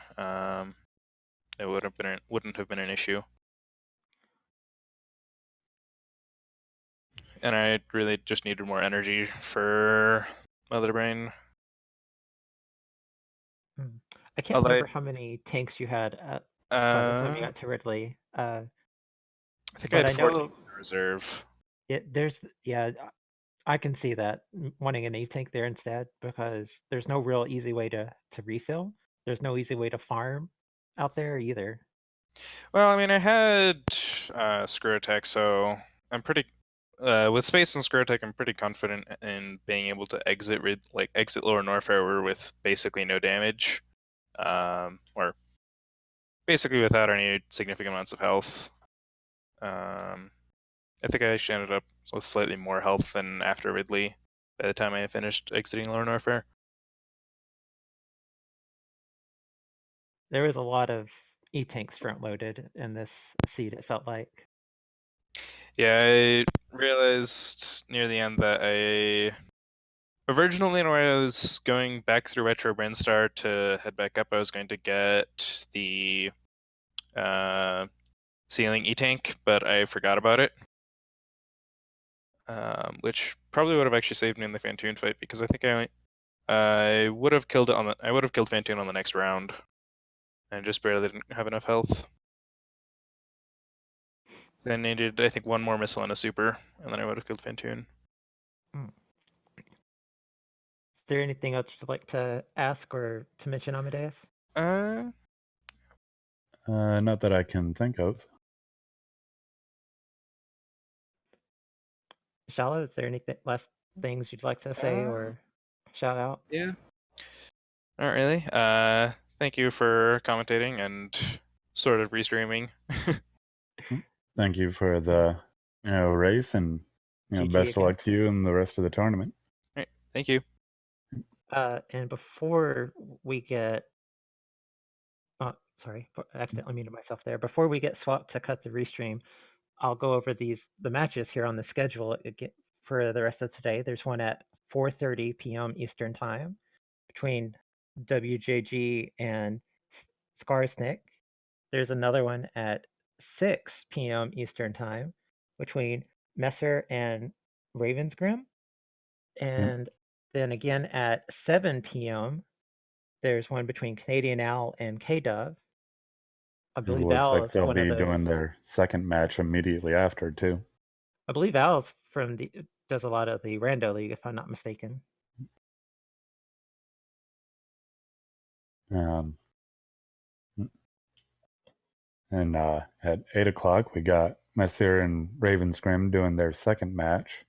S4: It wouldn't have been an issue. And I really just needed more energy for Mother Brain.
S2: I can't remember how many tanks you had at, by the time you got to Ridley.
S4: I think I
S2: But
S4: had
S2: I
S4: 14
S2: know
S4: in reserve.
S2: I can see that wanting an Eve tank there instead, because there's no real easy way to refill. There's no easy way to farm out there either.
S4: Well, I mean, I had Screw Attack, so I'm pretty with space and Screw Attack. I'm pretty confident in being able to exit Lower Norfair with basically no damage, or basically without any significant amounts of health. I think I actually ended up with slightly more health than after Ridley by the time I finished exiting Lower Norfair.
S2: There was a lot of E-tanks front-loaded in this seed, it felt like.
S4: Yeah, I realized near the end that originally, when I was going back through Retro Brinstar to head back up, I was going to get the Ceiling E-Tank, but I forgot about it. Which probably would have actually saved me in the Fantoon fight, because I think I would have killed Fantoon on the next round. I just barely didn't have enough health. I needed, I think, one more missile and a super, and then I would have killed Fantoon.
S2: Is there anything else you'd like to ask or to mention, Amadeus?
S1: Not that I can think of.
S2: Shallow, is there anything last things you'd like to say or shout out?
S4: Yeah. Not really. Thank you for commentating and sort of restreaming.
S1: Thank you for the race, and
S2: GG
S1: best of
S2: again.
S1: luck to you in the rest of the tournament.
S4: Right. Thank you.
S2: And before we get sorry, I accidentally muted myself there. Before we get swapped to cut the restream, I'll go over the matches here on the schedule for the rest of today. There's one at 4:30 p.m. Eastern Time between WJG and Skarsnik. There's another one at 6 p.m. Eastern Time between Messer and Ravensgrim. And then again at 7 p.m., there's one between Canadian Owl and K-Dove. I
S1: It
S2: believe
S1: looks
S2: Al
S1: like
S2: is
S1: they'll
S2: one of
S1: be
S2: those.
S1: doing their second match immediately after, too.
S2: I believe Al's does a lot of the Rando League, if I'm not mistaken.
S1: And at 8 o'clock, we got Messir and Ravensgrim doing their second match.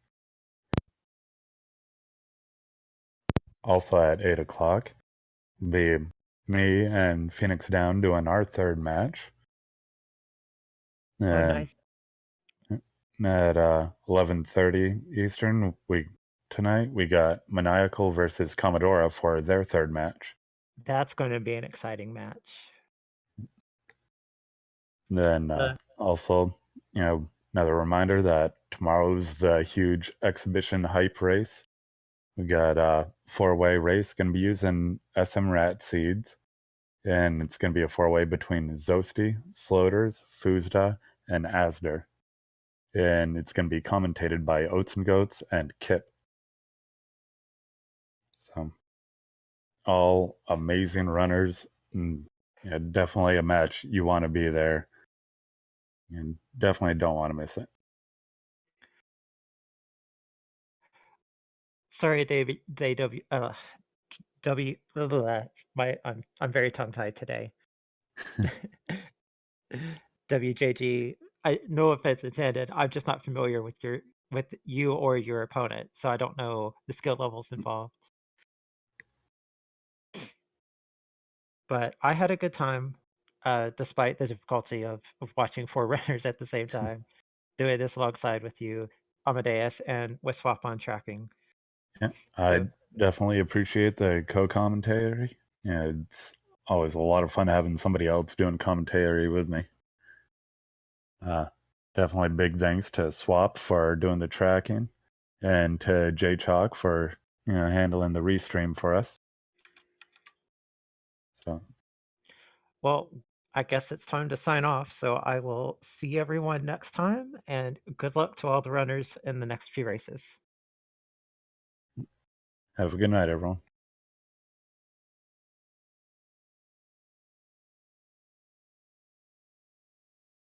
S1: Also at 8 o'clock, be me and Phoenix Down doing our third match. And at 11:30 Eastern, tonight we got Maniacal versus Commodora for their third match.
S2: That's going to be an exciting match.
S1: Then also, another reminder that tomorrow's the huge exhibition hype race. We got a 4-way race going to be using SMRAT seeds, and it's going to be a 4-way between Zosti, Sloters, Fuzda, and Asder. And it's going to be commentated by Oats and Goats and Kip. So, all amazing runners. And definitely a match you want to be there. And definitely don't want to miss it.
S2: Sorry, David. I'm very tongue-tied today. WJG. No offense intended. I'm just not familiar with you or your opponent, so I don't know the skill levels involved. But I had a good time, despite the difficulty of watching 4 runners at the same time, doing this alongside with you, Amadeus, and with Swap on tracking.
S1: Yeah, I definitely appreciate the co-commentary. It's always a lot of fun having somebody else doing commentary with me. Definitely big thanks to Swap for doing the tracking, and to J Chalk for handling the restream for us. So
S2: Well, I guess it's time to sign off. So I will see everyone next time, and good luck to all the runners in the next few races.
S1: have a good night, everyone.